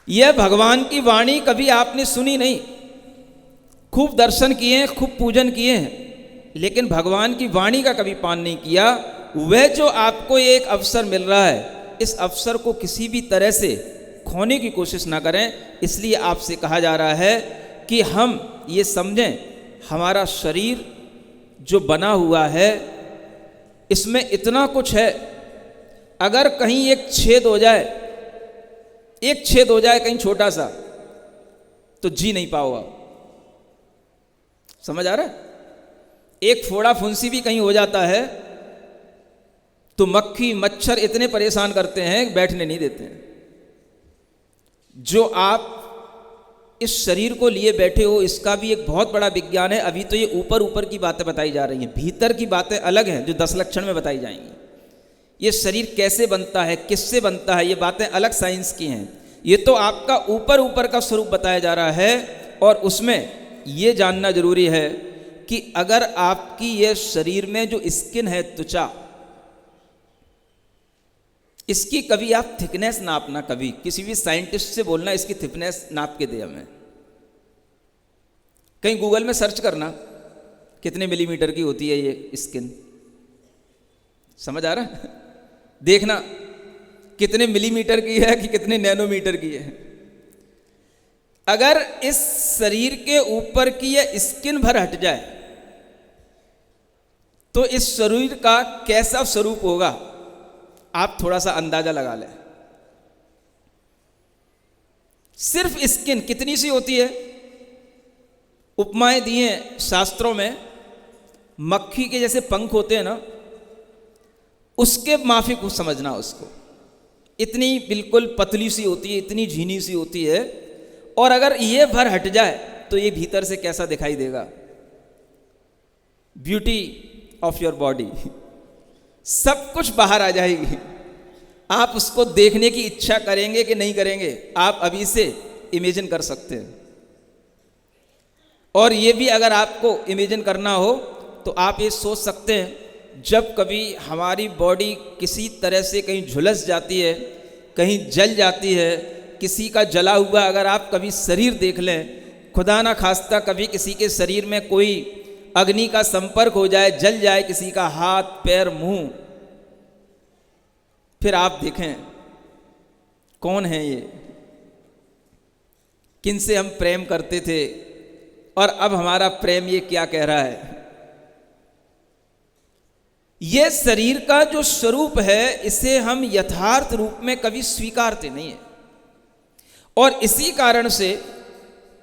यह भगवान की वाणी कभी आपने सुनी नहीं, खूब दर्शन किए हैं, खूब पूजन किए हैं, लेकिन भगवान की वाणी का कभी पान नहीं किया। वह जो आपको एक अवसर मिल रहा है, इस अवसर को किसी भी तरह से खोने की कोशिश ना करें। इसलिए आपसे कहा जा रहा है कि हम ये समझें, हमारा शरीर जो बना हुआ है इसमें इतना कुछ है, अगर कहीं एक छेद हो जाए कहीं छोटा सा, तो जी नहीं पाओगे। समझ आ रहा है? एक फोड़ा फुंसी भी कहीं हो जाता है तो मक्खी मच्छर इतने परेशान करते हैं, बैठने नहीं देते हैं। जो आप इस शरीर को लिए बैठे हो, इसका भी एक बहुत बड़ा विज्ञान है। अभी तो ये ऊपर ऊपर की बातें बताई जा रही हैं, भीतर की बातें अलग हैं जो 10 लक्षण में बताई जाएंगी। ये शरीर कैसे बनता है, किससे बनता है, ये बातें अलग साइंस की हैं। ये तो आपका ऊपर ऊपर का स्वरूप बताया जा रहा है, और उसमें ये जानना जरूरी है कि अगर आपकी ये शरीर में जो स्किन है, त्वचा, इसकी कभी आप थिकनेस नापना, कभी किसी भी साइंटिस्ट से बोलना इसकी थिकनेस नाप के दे हमें। कहीं गूगल में सर्च करना कितने मिलीमीटर की होती है ये स्किन, समझ आ रहा है? देखना कितने मिलीमीटर की है कि कितने नैनोमीटर की है। अगर इस शरीर के ऊपर की यह स्किन भर हट जाए तो इस शरीर का कैसा स्वरूप होगा, आप थोड़ा सा अंदाजा लगा लें। सिर्फ स्किन कितनी सी होती है? उपमाएं दी हैं शास्त्रों में, मक्खी के जैसे पंख होते हैं ना, उसके माफिक समझना उसको। इतनी बिल्कुल पतली सी होती है, इतनी झीनी सी होती है, और अगर ये भर हट जाए तो ये भीतर से कैसा दिखाई देगा। ब्यूटी ऑफ योर बॉडी, सब कुछ बाहर आ जाएगी। आप उसको देखने की इच्छा करेंगे कि नहीं करेंगे, आप अभी से इमेजिन कर सकते हैं। और ये भी अगर आपको इमेजिन करना हो तो आप ये सोच सकते हैं, जब कभी हमारी बॉडी किसी तरह से कहीं झुलस जाती है, कहीं जल जाती है, किसी का जला हुआ अगर आप कभी शरीर देख लें, खुदा ना खास्ता कभी किसी के शरीर में कोई अग्नि का संपर्क हो जाए, जल जाए किसी का हाथ पैर मुंह, फिर आप देखें कौन है ये, किनसे हम प्रेम करते थे और अब हमारा प्रेम ये क्या कह रहा है। ये शरीर का जो स्वरूप है इसे हम यथार्थ रूप में कभी स्वीकारते नहीं है, और इसी कारण से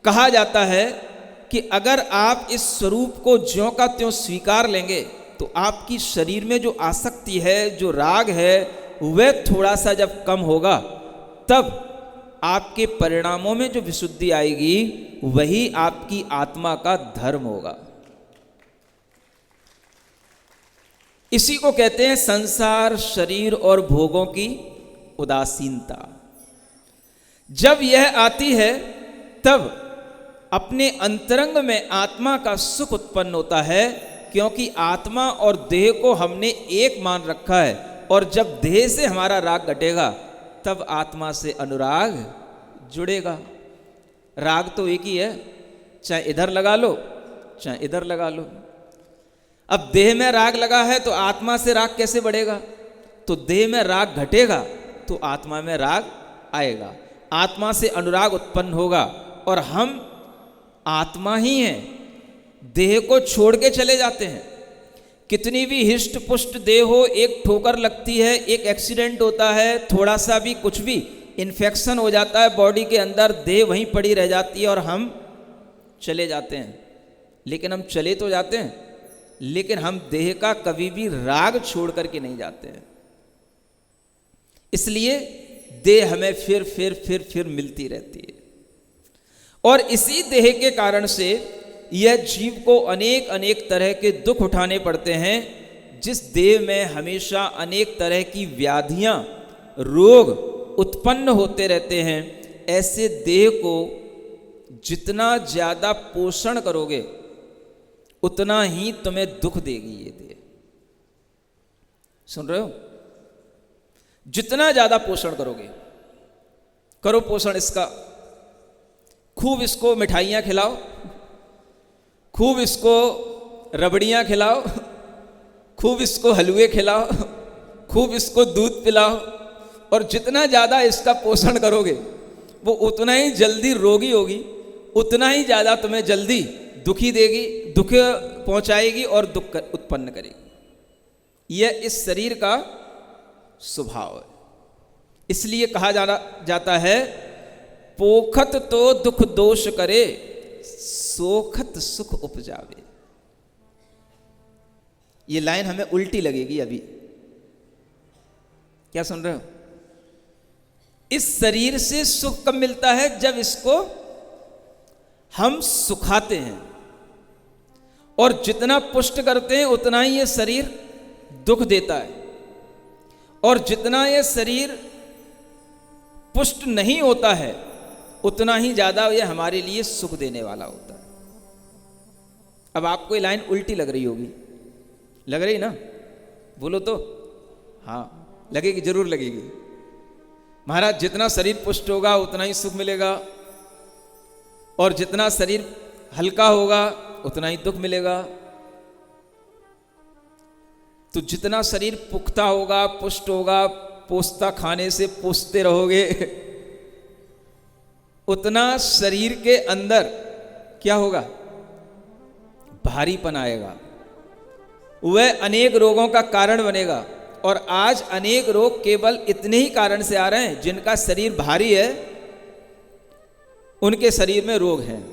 कहा जाता है कि अगर आप इस स्वरूप को ज्यों का त्यों स्वीकार लेंगे तो आपकी शरीर में जो आसक्ति है, जो राग है, वह थोड़ा सा जब कम होगा तब आपके परिणामों में जो विशुद्धि आएगी वही आपकी आत्मा का धर्म होगा। इसी को कहते हैं संसार, शरीर और भोगों की उदासीनता। जब यह आती है तब अपने अंतरंग में आत्मा का सुख उत्पन्न होता है, क्योंकि आत्मा और देह को हमने एक मान रखा है, और जब देह से हमारा राग घटेगा तब आत्मा से अनुराग जुड़ेगा। राग तो एक ही है, चाहे इधर लगा लो चाहे इधर लगा लो। अब देह में राग लगा है तो आत्मा से राग कैसे बढ़ेगा? तो देह में राग घटेगा तो आत्मा में राग आएगा, आत्मा से अनुराग उत्पन्न होगा, और हम आत्मा ही हैं। देह को छोड़ के चले जाते हैं। कितनी भी हिष्ट पुष्ट देह हो, एक ठोकर लगती है, एक एक्सीडेंट होता है, थोड़ा सा भी कुछ भी इन्फेक्शन हो जाता है बॉडी के अंदर, देह वहीं पड़ी रह जाती है और हम चले जाते हैं। लेकिन हम चले तो जाते हैं, लेकिन हम देह का कभी भी राग छोड़ करके नहीं जाते हैं। इसलिए देह हमें फिर मिलती रहती है, और इसी देह के कारण से यह जीव को अनेक अनेक तरह के दुख उठाने पड़ते हैं। जिस देह में हमेशा अनेक तरह की व्याधियां, रोग उत्पन्न होते रहते हैं, ऐसे देह को जितना ज़्यादा पोषण करोगे उतना ही तुम्हें दुख देगी ये देह। सुन रहे हो? जितना ज़्यादा पोषण करोगे, करो पोषण इसका, खूब इसको मिठाइयाँ खिलाओ, खूब इसको रबड़ियाँ खिलाओ, खूब इसको हलवे खिलाओ, खूब इसको दूध पिलाओ, और जितना ज़्यादा इसका पोषण करोगे वो उतना ही जल्दी रोगी होगी, उतना ही ज़्यादा तुम्हें जल्दी दुखी देगी, दुख पहुँचाएगी और दुख उत्पन्न करेगी। यह इस शरीर का स्वभाव है। इसलिए कहा जाता है पोखत तो दुख दोष करे, सोखत सुख उपजावे। ये लाइन हमें उल्टी लगेगी अभी। क्या सुन रहे हो? इस शरीर से सुख कब मिलता है? जब इसको हम सुखाते हैं, और जितना पुष्ट करते हैं उतना ही ये शरीर दुख देता है, और जितना ये शरीर पुष्ट नहीं होता है उतना ही ज्यादा ये हमारे लिए सुख देने वाला होता है। अब आपको ये लाइन उल्टी लग रही होगी, लग रही ना? बोलो तो। हाँ, लगेगी, जरूर लगेगी। महाराज जितना शरीर पुष्ट होगा उतना ही सुख मिलेगा, और जितना शरीर हल्का होगा उतना ही दुख मिलेगा। तो जितना शरीर पुख्ता होगा, पुष्ट होगा, पोस्ता खाने से पोसते रहोगे, उतना शरीर के अंदर क्या होगा? भारीपन आएगा, वह अनेक रोगों का कारण बनेगा। और आज अनेक रोग केवल इतने ही कारण से आ रहे हैं, जिनका शरीर भारी है उनके शरीर में रोग हैं।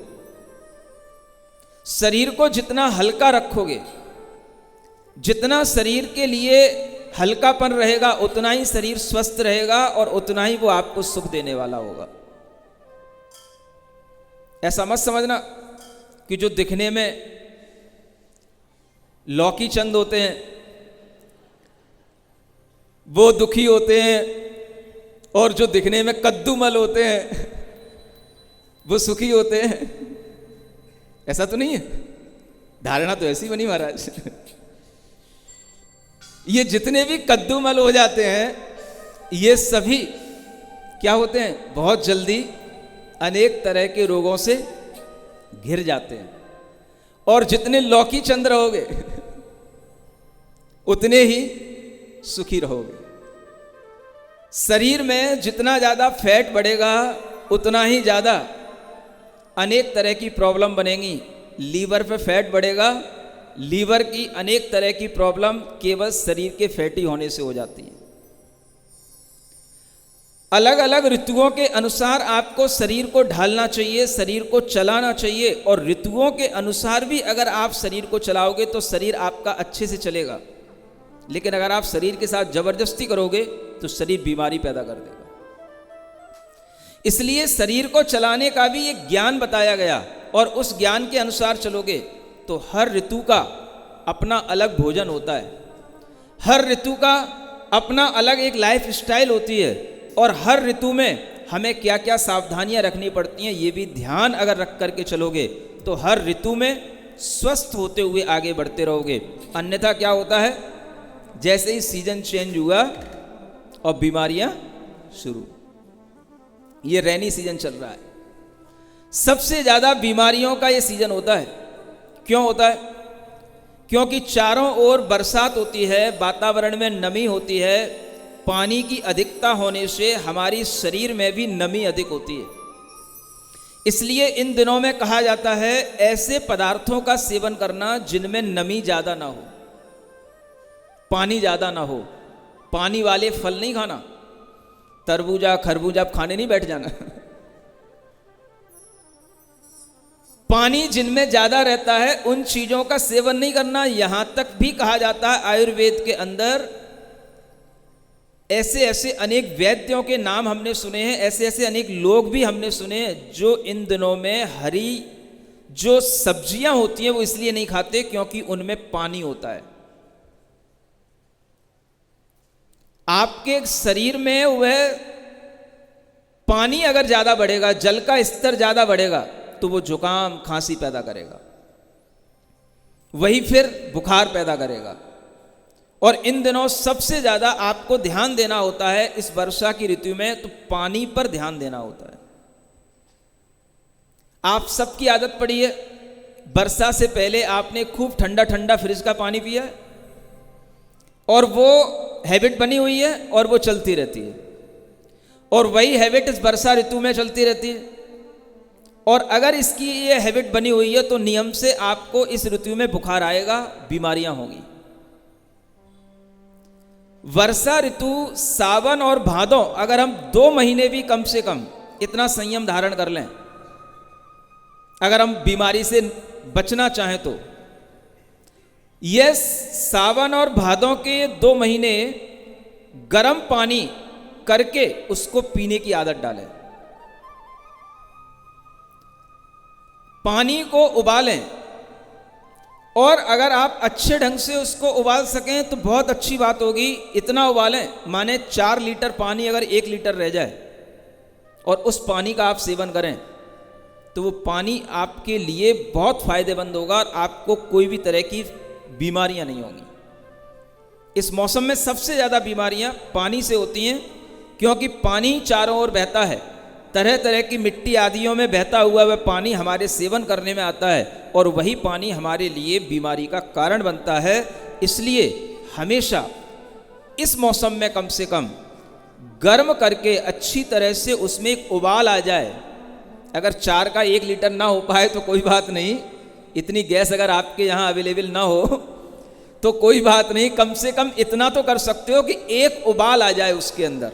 शरीर को जितना हल्का रखोगे, जितना शरीर के लिए हल्कापन रहेगा, उतना ही शरीर स्वस्थ रहेगा, और उतना ही वो आपको सुख देने वाला होगा। ऐसा मत समझना कि जो दिखने में लौकी चंद होते हैं वो दुखी होते हैं, और जो दिखने में कद्दूमल होते हैं वो सुखी होते हैं। ऐसा तो नहीं है, धारणा तो ऐसी बनी महाराज। ये जितने भी कद्दूमल हो जाते हैं ये सभी क्या होते हैं? बहुत जल्दी अनेक तरह के रोगों से घिर जाते हैं। और जितने लौकी चंद रहोगे उतने ही सुखी रहोगे। शरीर में जितना ज़्यादा फैट बढ़ेगा उतना ही ज़्यादा अनेक तरह की प्रॉब्लम बनेगी। लीवर पे फैट बढ़ेगा लीवर की अनेक तरह की प्रॉब्लम केवल शरीर के फैटी होने से हो जाती है। अलग अलग ऋतुओं के अनुसार आपको शरीर को ढालना चाहिए, शरीर को चलाना चाहिए, और ऋतुओं के अनुसार भी अगर आप शरीर को चलाओगे तो शरीर आपका अच्छे से चलेगा। लेकिन अगर आप शरीर के साथ जबरदस्ती करोगे तो शरीर बीमारी पैदा कर देगा। इसलिए शरीर को चलाने का भी एक ज्ञान बताया गया, और उस ज्ञान के अनुसार चलोगे तो हर ऋतु का अपना अलग भोजन होता है, हर ऋतु का अपना अलग एक लाइफ स्टाइल होती है, और हर ऋतु में हमें क्या क्या सावधानियां रखनी पड़ती हैं ये भी ध्यान अगर रख करके चलोगे तो हर ऋतु में स्वस्थ होते हुए आगे बढ़ते रहोगे। अन्यथा क्या होता है, जैसे ही सीजन चेंज हुआ और बीमारियां शुरू, ये रेनी सीजन चल रहा है, सबसे ज्यादा बीमारियों का ये सीजन होता है। क्यों होता है? क्योंकि चारों ओर बरसात होती है, वातावरण में नमी होती है, पानी की अधिकता होने से हमारी शरीर में भी नमी अधिक होती है। इसलिए इन दिनों में कहा जाता है ऐसे पदार्थों का सेवन करना जिनमें नमी ज्यादा ना हो, पानी ज्यादा ना हो। पानी वाले फल नहीं खाना, तरबूजा खरबूजा खाने नहीं बैठ जाना। पानी जिनमें ज्यादा रहता है उन चीजों का सेवन नहीं करना। यहां तक भी कहा जाता है आयुर्वेद के अंदर, ऐसे ऐसे अनेक वैद्यों के नाम हमने सुने हैं, ऐसे ऐसे अनेक लोग भी हमने सुने हैं जो इन दिनों में हरी जो सब्जियां होती हैं वो इसलिए नहीं खाते क्योंकि उनमें पानी होता है। आपके शरीर में वह पानी अगर ज्यादा बढ़ेगा, जल का स्तर ज्यादा बढ़ेगा तो वो जुकाम खांसी पैदा करेगा, वही फिर बुखार पैदा करेगा। और इन दिनों सबसे ज्यादा आपको ध्यान देना होता है इस वर्षा की ऋतु में, तो पानी पर ध्यान देना होता है। आप सबकी आदत पड़ी है, वर्षा से पहले आपने खूब ठंडा ठंडा फ्रिज का पानी पिया है, और वो हैबिट बनी हुई है और वो चलती रहती है, और वही हैबिट इस वर्षा ऋतु में चलती रहती है। और अगर इसकी ये हैबिट बनी हुई है तो नियम से आपको इस ऋतु में बुखार आएगा, बीमारियां होंगी। वर्षा ऋतु सावन और भादों, अगर हम 2 महीने भी कम से कम इतना संयम धारण कर लें, अगर हम बीमारी से बचना चाहें तो ये सावन और भादों के 2 महीने गर्म पानी करके उसको पीने की आदत डालें। पानी को उबालें, और अगर आप अच्छे ढंग से उसको उबाल सकें तो बहुत अच्छी बात होगी। इतना उबालें माने 4 लीटर पानी अगर 1 लीटर रह जाए और उस पानी का आप सेवन करें तो वो पानी आपके लिए बहुत फायदेमंद होगा और आपको कोई भी तरह की बीमारियां नहीं होंगी। इस मौसम में सबसे ज़्यादा बीमारियां पानी से होती हैं, क्योंकि पानी चारों ओर बहता है, तरह तरह की मिट्टी आदियों में बहता हुआ वह पानी हमारे सेवन करने में आता है, और वही पानी हमारे लिए बीमारी का कारण बनता है। इसलिए हमेशा इस मौसम में कम से कम गर्म करके अच्छी तरह से उसमें एक उबाल आ जाए। अगर 4 का 1 लीटर ना हो पाए तो कोई बात नहीं, इतनी गैस अगर आपके यहाँ अवेलेबल ना हो तो कोई बात नहीं, कम से कम इतना तो कर सकते हो कि एक उबाल आ जाए उसके अंदर,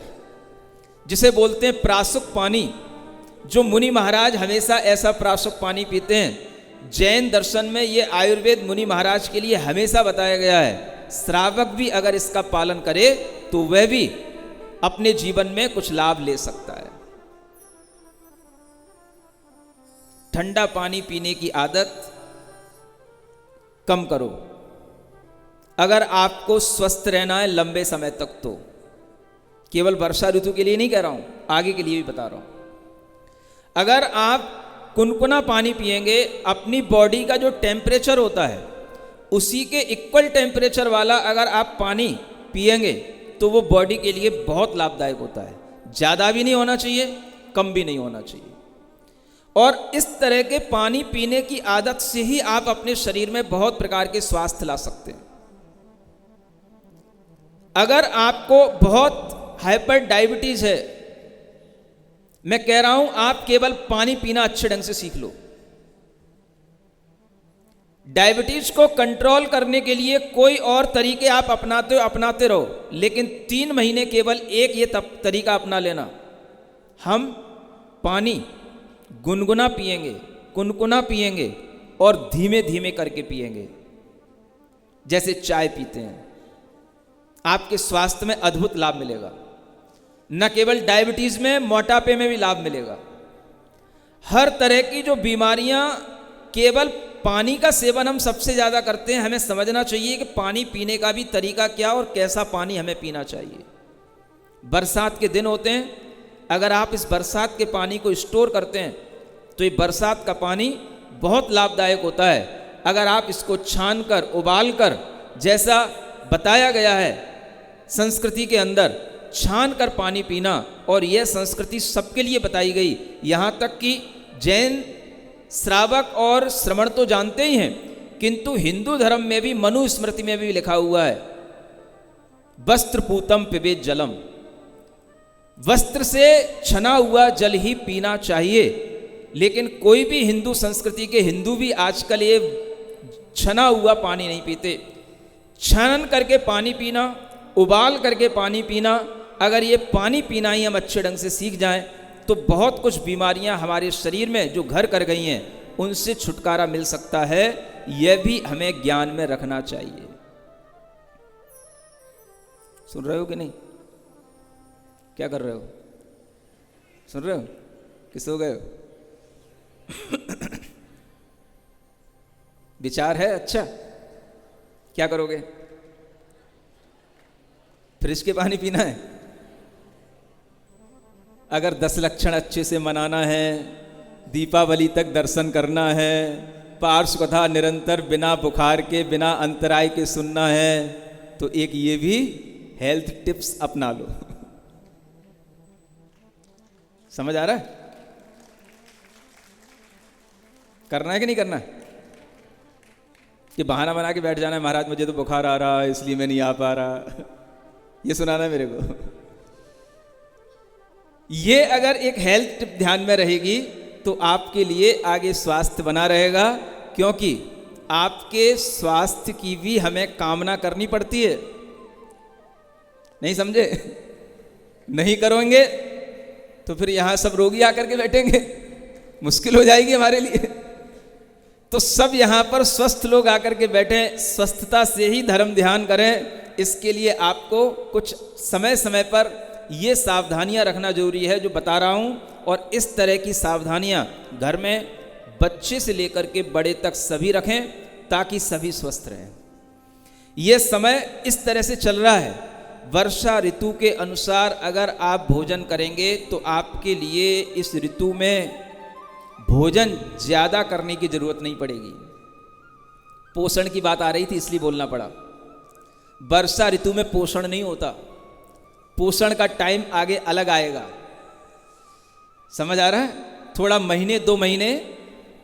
जिसे बोलते हैं प्रासुक पानी। जो मुनि महाराज हमेशा ऐसा प्रासुक पानी पीते हैं। जैन दर्शन में ये आयुर्वेद मुनि महाराज के लिए हमेशा बताया गया है। श्रावक भी अगर इसका पालन करे तो वह भी अपने जीवन में कुछ लाभ ले सकता है। ठंडा पानी पीने की आदत कम करो अगर आपको स्वस्थ रहना है लंबे समय तक। तो केवल वर्षा ऋतु के लिए नहीं कह रहा हूं, आगे के लिए भी बता रहा हूं। अगर आप कुनकुना पानी पिएंगे, अपनी बॉडी का जो टेम्परेचर होता है उसी के इक्वल टेम्परेचर वाला अगर आप पानी पिएंगे तो वो बॉडी के लिए बहुत लाभदायक होता है। ज़्यादा भी नहीं होना चाहिए, कम भी नहीं होना चाहिए। और इस तरह के पानी पीने की आदत से ही आप अपने शरीर में बहुत प्रकार के स्वास्थ्य ला सकते हैं। अगर आपको बहुत हाइपर डायबिटीज है, मैं कह रहा हूं आप केवल पानी पीना अच्छे ढंग से सीख लो। डायबिटीज को कंट्रोल करने के लिए कोई और तरीके आप अपनाते रहो, लेकिन 3 महीने केवल एक ये तरीका अपना लेना। हम पानी गुनगुना पिएंगे, कुनकुना पिएंगे और धीमे धीमे करके पिएंगे, जैसे चाय पीते हैं। आपके स्वास्थ्य में अद्भुत लाभ मिलेगा। न केवल डायबिटीज में, मोटापे में भी लाभ मिलेगा। हर तरह की जो बीमारियां, केवल पानी का सेवन हम सबसे ज़्यादा करते हैं। हमें समझना चाहिए कि पानी पीने का भी तरीका क्या और कैसा पानी हमें पीना चाहिए। बरसात के दिन होते हैं, अगर आप इस बरसात के पानी को स्टोर करते हैं तो ये बरसात का पानी बहुत लाभदायक होता है। अगर आप इसको छान कर, उबाल कर, जैसा बताया गया है संस्कृति के अंदर, छान कर पानी पीना, और यह संस्कृति सबके लिए बताई गई। यहाँ तक कि जैन श्रावक और श्रमण तो जानते ही हैं, किंतु हिंदू धर्म में भी मनुस्मृति में भी लिखा हुआ है, वस्त्र पूतम पिबेत जलम, वस्त्र से छना हुआ जल ही पीना चाहिए। लेकिन कोई भी हिंदू संस्कृति के हिंदू भी आजकल ये छना हुआ पानी नहीं पीते। छानन करके पानी पीना, उबाल करके पानी पीना, अगर ये पानी पीना ही हम अच्छे ढंग से सीख जाएं तो बहुत कुछ बीमारियां हमारे शरीर में जो घर कर गई हैं उनसे छुटकारा मिल सकता है। यह भी हमें ज्ञान में रखना चाहिए। सुन रहे हो कि नहीं? क्या कर रहे हो? सुन रहे हो कि सो गए हो? विचार है अच्छा, क्या करोगे? फ्रिज के पानी पीना है? अगर 10 लक्षण अच्छे से मनाना है, दीपावली तक दर्शन करना है, पार्श्व कथा निरंतर बिना बुखार के, बिना अंतराय के सुनना है, तो एक ये भी हेल्थ टिप्स अपना लो। समझ आ रहा है? करना है कि नहीं करना है? कि बहाना बना के बैठ जाना है, महाराज मुझे तो बुखार आ रहा है इसलिए मैं नहीं आ पा रहा, ये सुनाना है मेरे को। ये अगर एक हेल्थ टिप ध्यान में रहेगी तो आपके लिए आगे स्वास्थ्य बना रहेगा, क्योंकि आपके स्वास्थ्य की भी हमें कामना करनी पड़ती है। नहीं समझे? नहीं करोगे तो फिर यहां सब रोगी आकर के बैठेंगे, मुश्किल हो जाएगी हमारे लिए। तो सब यहां पर स्वस्थ लोग आकर के बैठे, स्वस्थता से ही धर्म ध्यान करें। इसके लिए आपको कुछ समय समय पर ये सावधानियां रखना जरूरी है जो बता रहा हूं, और इस तरह की सावधानियां घर में बच्चे से लेकर के बड़े तक सभी रखें ताकि सभी स्वस्थ रहें। यह समय इस तरह से चल रहा है, वर्षा ऋतु के अनुसार अगर आप भोजन करेंगे तो आपके लिए इस ऋतु में भोजन ज्यादा करने की जरूरत नहीं पड़ेगी। पोषण की बात आ रही थी इसलिए बोलना पड़ा। वर्षा ऋतु में पोषण नहीं होता, पोषण का टाइम आगे अलग आएगा। समझ आ रहा है? थोड़ा महीने 2 महीने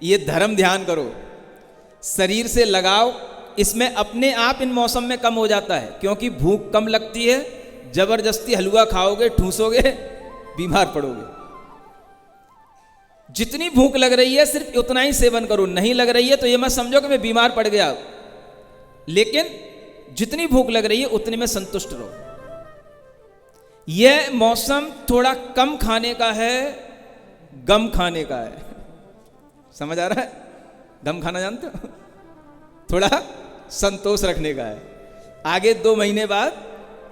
ये धर्म ध्यान करो, शरीर से लगाव इसमें अपने आप इन मौसम में कम हो जाता है, क्योंकि भूख कम लगती है। जबरदस्ती हलवा खाओगे, ठूसोगे, बीमार पड़ोगे। जितनी भूख लग रही है सिर्फ उतना ही सेवन करो, नहीं लग रही है तो ये मत समझो कि मैं बीमार पड़ गया, लेकिन जितनी भूख लग रही है उतनी में संतुष्ट रहो। यह मौसम थोड़ा कम खाने का है, गम खाने का है। समझ आ रहा है? गम खाना जानते हो? थोड़ा संतोष रखने का है। आगे 2 महीने बाद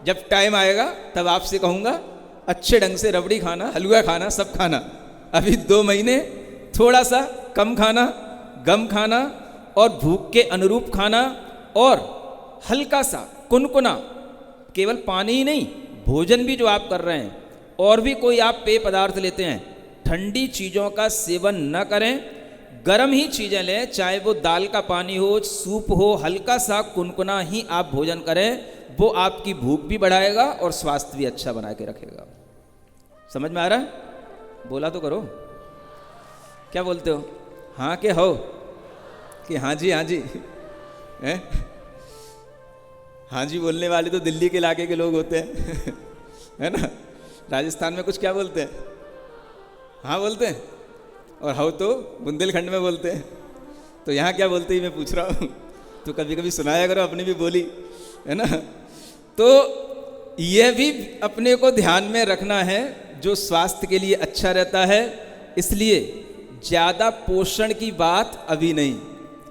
जब टाइम आएगा तब आपसे कहूंगा अच्छे ढंग से रबड़ी खाना, हलवा खाना, सब खाना। अभी 2 महीने थोड़ा सा कम खाना, गम खाना और भूख के अनुरूप खाना, और हल्का सा कुनकुना, केवल पानी ही नहीं, भोजन भी जो आप कर रहे हैं और भी कोई आप पेय पदार्थ लेते हैं, ठंडी चीज़ों का सेवन न करें, गर्म ही चीज़ें लें, चाहे वो दाल का पानी हो, सूप हो, हल्का सा कुनकुना ही आप भोजन करें। वो आपकी भूख भी बढ़ाएगा और स्वास्थ्य भी अच्छा बना के रखेगा। समझ में आ रहा है? बोला तो करो। क्या बोलते हो? हाँ के हो कि हाँ जी, हाँ जी हैं? हाँ जी बोलने वाले तो दिल्ली के इलाके के लोग होते हैं है ना? राजस्थान में कुछ क्या बोलते हैं? हाँ बोलते हैं। और हो तो बुंदेलखंड में बोलते हैं तो यहाँ क्या बोलते ही मैं पूछ रहा हूँ, तो कभी कभी सुनाया करो अपनी भी बोली, है ना। तो यह भी अपने को ध्यान में रखना है, जो स्वास्थ्य के लिए अच्छा रहता है। इसलिए ज़्यादा पोषण की बात अभी नहीं,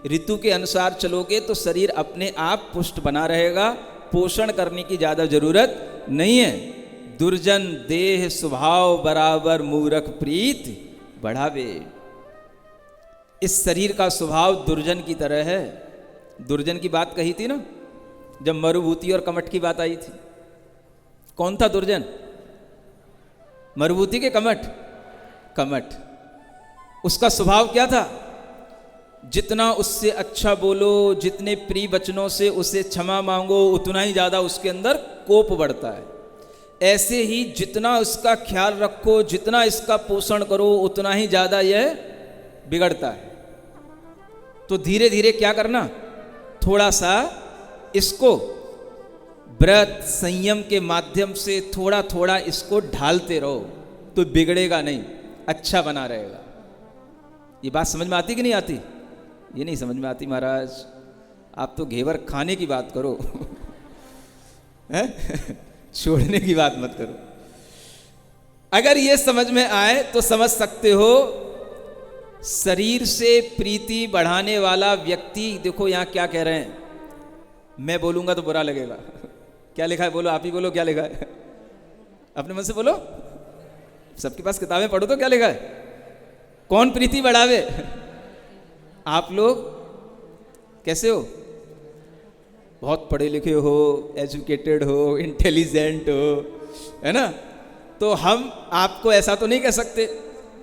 ऋतु के अनुसार चलोगे तो शरीर अपने आप पुष्ट बना रहेगा, पोषण करने की ज़्यादा जरूरत नहीं है। दुर्जन देह स्वभाव बराबर मूरख प्रीत बढ़ावे। इस शरीर का स्वभाव दुर्जन की तरह है। दुर्जन की बात कही थी ना जब मरुभूति और कमठ की बात आई थी। कौन था दुर्जन? मरुभूति के कमठ? कमठ। उसका स्वभाव क्या था? जितना उससे अच्छा बोलो, जितने प्रिय वचनों से उसे क्षमा मांगो, उतना ही ज़्यादा उसके अंदर कोप बढ़ता है। ऐसे ही जितना उसका ख्याल रखो, जितना इसका पोषण करो, उतना ही ज़्यादा यह बिगड़ता है। तो धीरे धीरे क्या करना, थोड़ा सा इसको व्रत संयम के माध्यम से थोड़ा थोड़ा इसको ढालते रहो, तो बिगड़ेगा नहीं, अच्छा बना रहेगा। ये बात समझ में आती कि नहीं आती? ये नहीं समझ में आती महाराज, आप तो घेवर खाने की बात करो हैं? छोड़ने की बात मत करो। अगर ये समझ में आए तो समझ सकते हो, शरीर से प्रीति बढ़ाने वाला व्यक्ति, देखो यहां क्या कह रहे हैं, मैं बोलूंगा तो बुरा लगेगा। क्या लिखा है बोलो, आप ही बोलो क्या लिखा है, अपने मन से बोलो, सबके पास किताबें पढ़ो तो क्या लिखा है, कौन प्रीति बढ़ावे? आप लोग कैसे हो? बहुत पढ़े लिखे हो, एजुकेटेड हो, इंटेलिजेंट हो, है ना। तो हम आपको ऐसा तो नहीं कह सकते,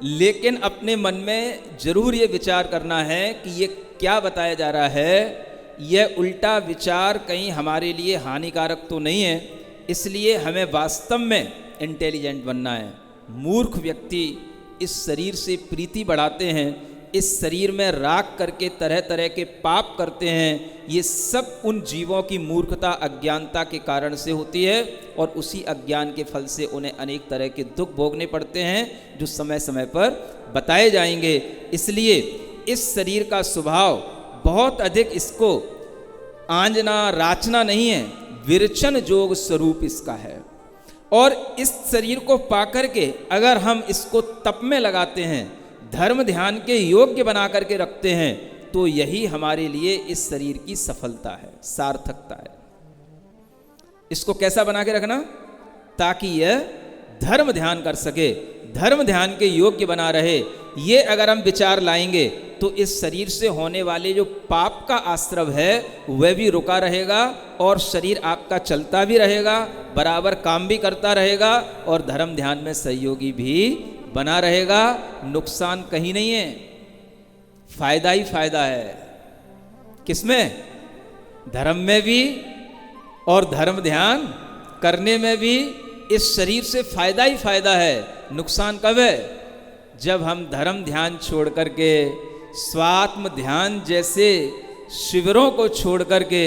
लेकिन अपने मन में जरूर ये विचार करना है कि ये क्या बताया जा रहा है, यह उल्टा विचार कहीं हमारे लिए हानिकारक तो नहीं है। इसलिए हमें वास्तव में इंटेलिजेंट बनना है। मूर्ख व्यक्ति इस शरीर से प्रीति बढ़ाते हैं, इस शरीर में राग करके तरह तरह के पाप करते हैं। ये सब उन जीवों की मूर्खता, अज्ञानता के कारण से होती है, और उसी अज्ञान के फल से उन्हें अनेक तरह के दुख भोगने पड़ते हैं, जो समय समय पर बताए जाएंगे। इसलिए इस शरीर का स्वभाव बहुत अधिक इसको आंजना राचना नहीं है, विरचन जोग स्वरूप इसका है। और इस शरीर को पाकर के अगर हम इसको तप में लगाते हैं, धर्म ध्यान के योग्य बना करके रखते हैं, तो यही हमारे लिए इस शरीर की सफलता है, सार्थकता है। इसको कैसा बना के रखना, ताकि यह धर्म ध्यान कर सके, धर्म ध्यान के योग्य बना रहे। ये अगर हम विचार लाएंगे तो इस शरीर से होने वाले जो पाप का आश्रव है वह भी रुका रहेगा, और शरीर आपका चलता भी रहेगा, बराबर काम भी करता रहेगा, और धर्म ध्यान में सहयोगी भी बना रहेगा। नुकसान कहीं नहीं है, फायदा ही फायदा है। किसमें? धर्म में भी और धर्म ध्यान करने में भी इस शरीर से फायदा ही फायदा है। नुकसान कब है? जब हम धर्म ध्यान छोड़ करके स्वात्म ध्यान जैसे शिविरों को छोड़ करके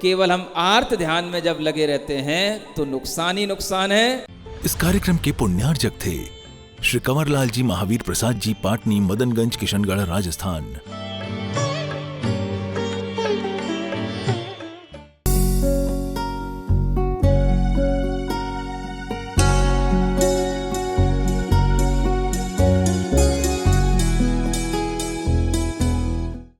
केवल हम आर्त ध्यान में जब लगे रहते हैं, तो नुकसान ही नुकसान है। इस कार्यक्रम के पुण्यार्जक थे श्री कंवरलाल जी महावीर प्रसाद जी, पाटनी, मदनगंज, किशनगढ़, राजस्थान।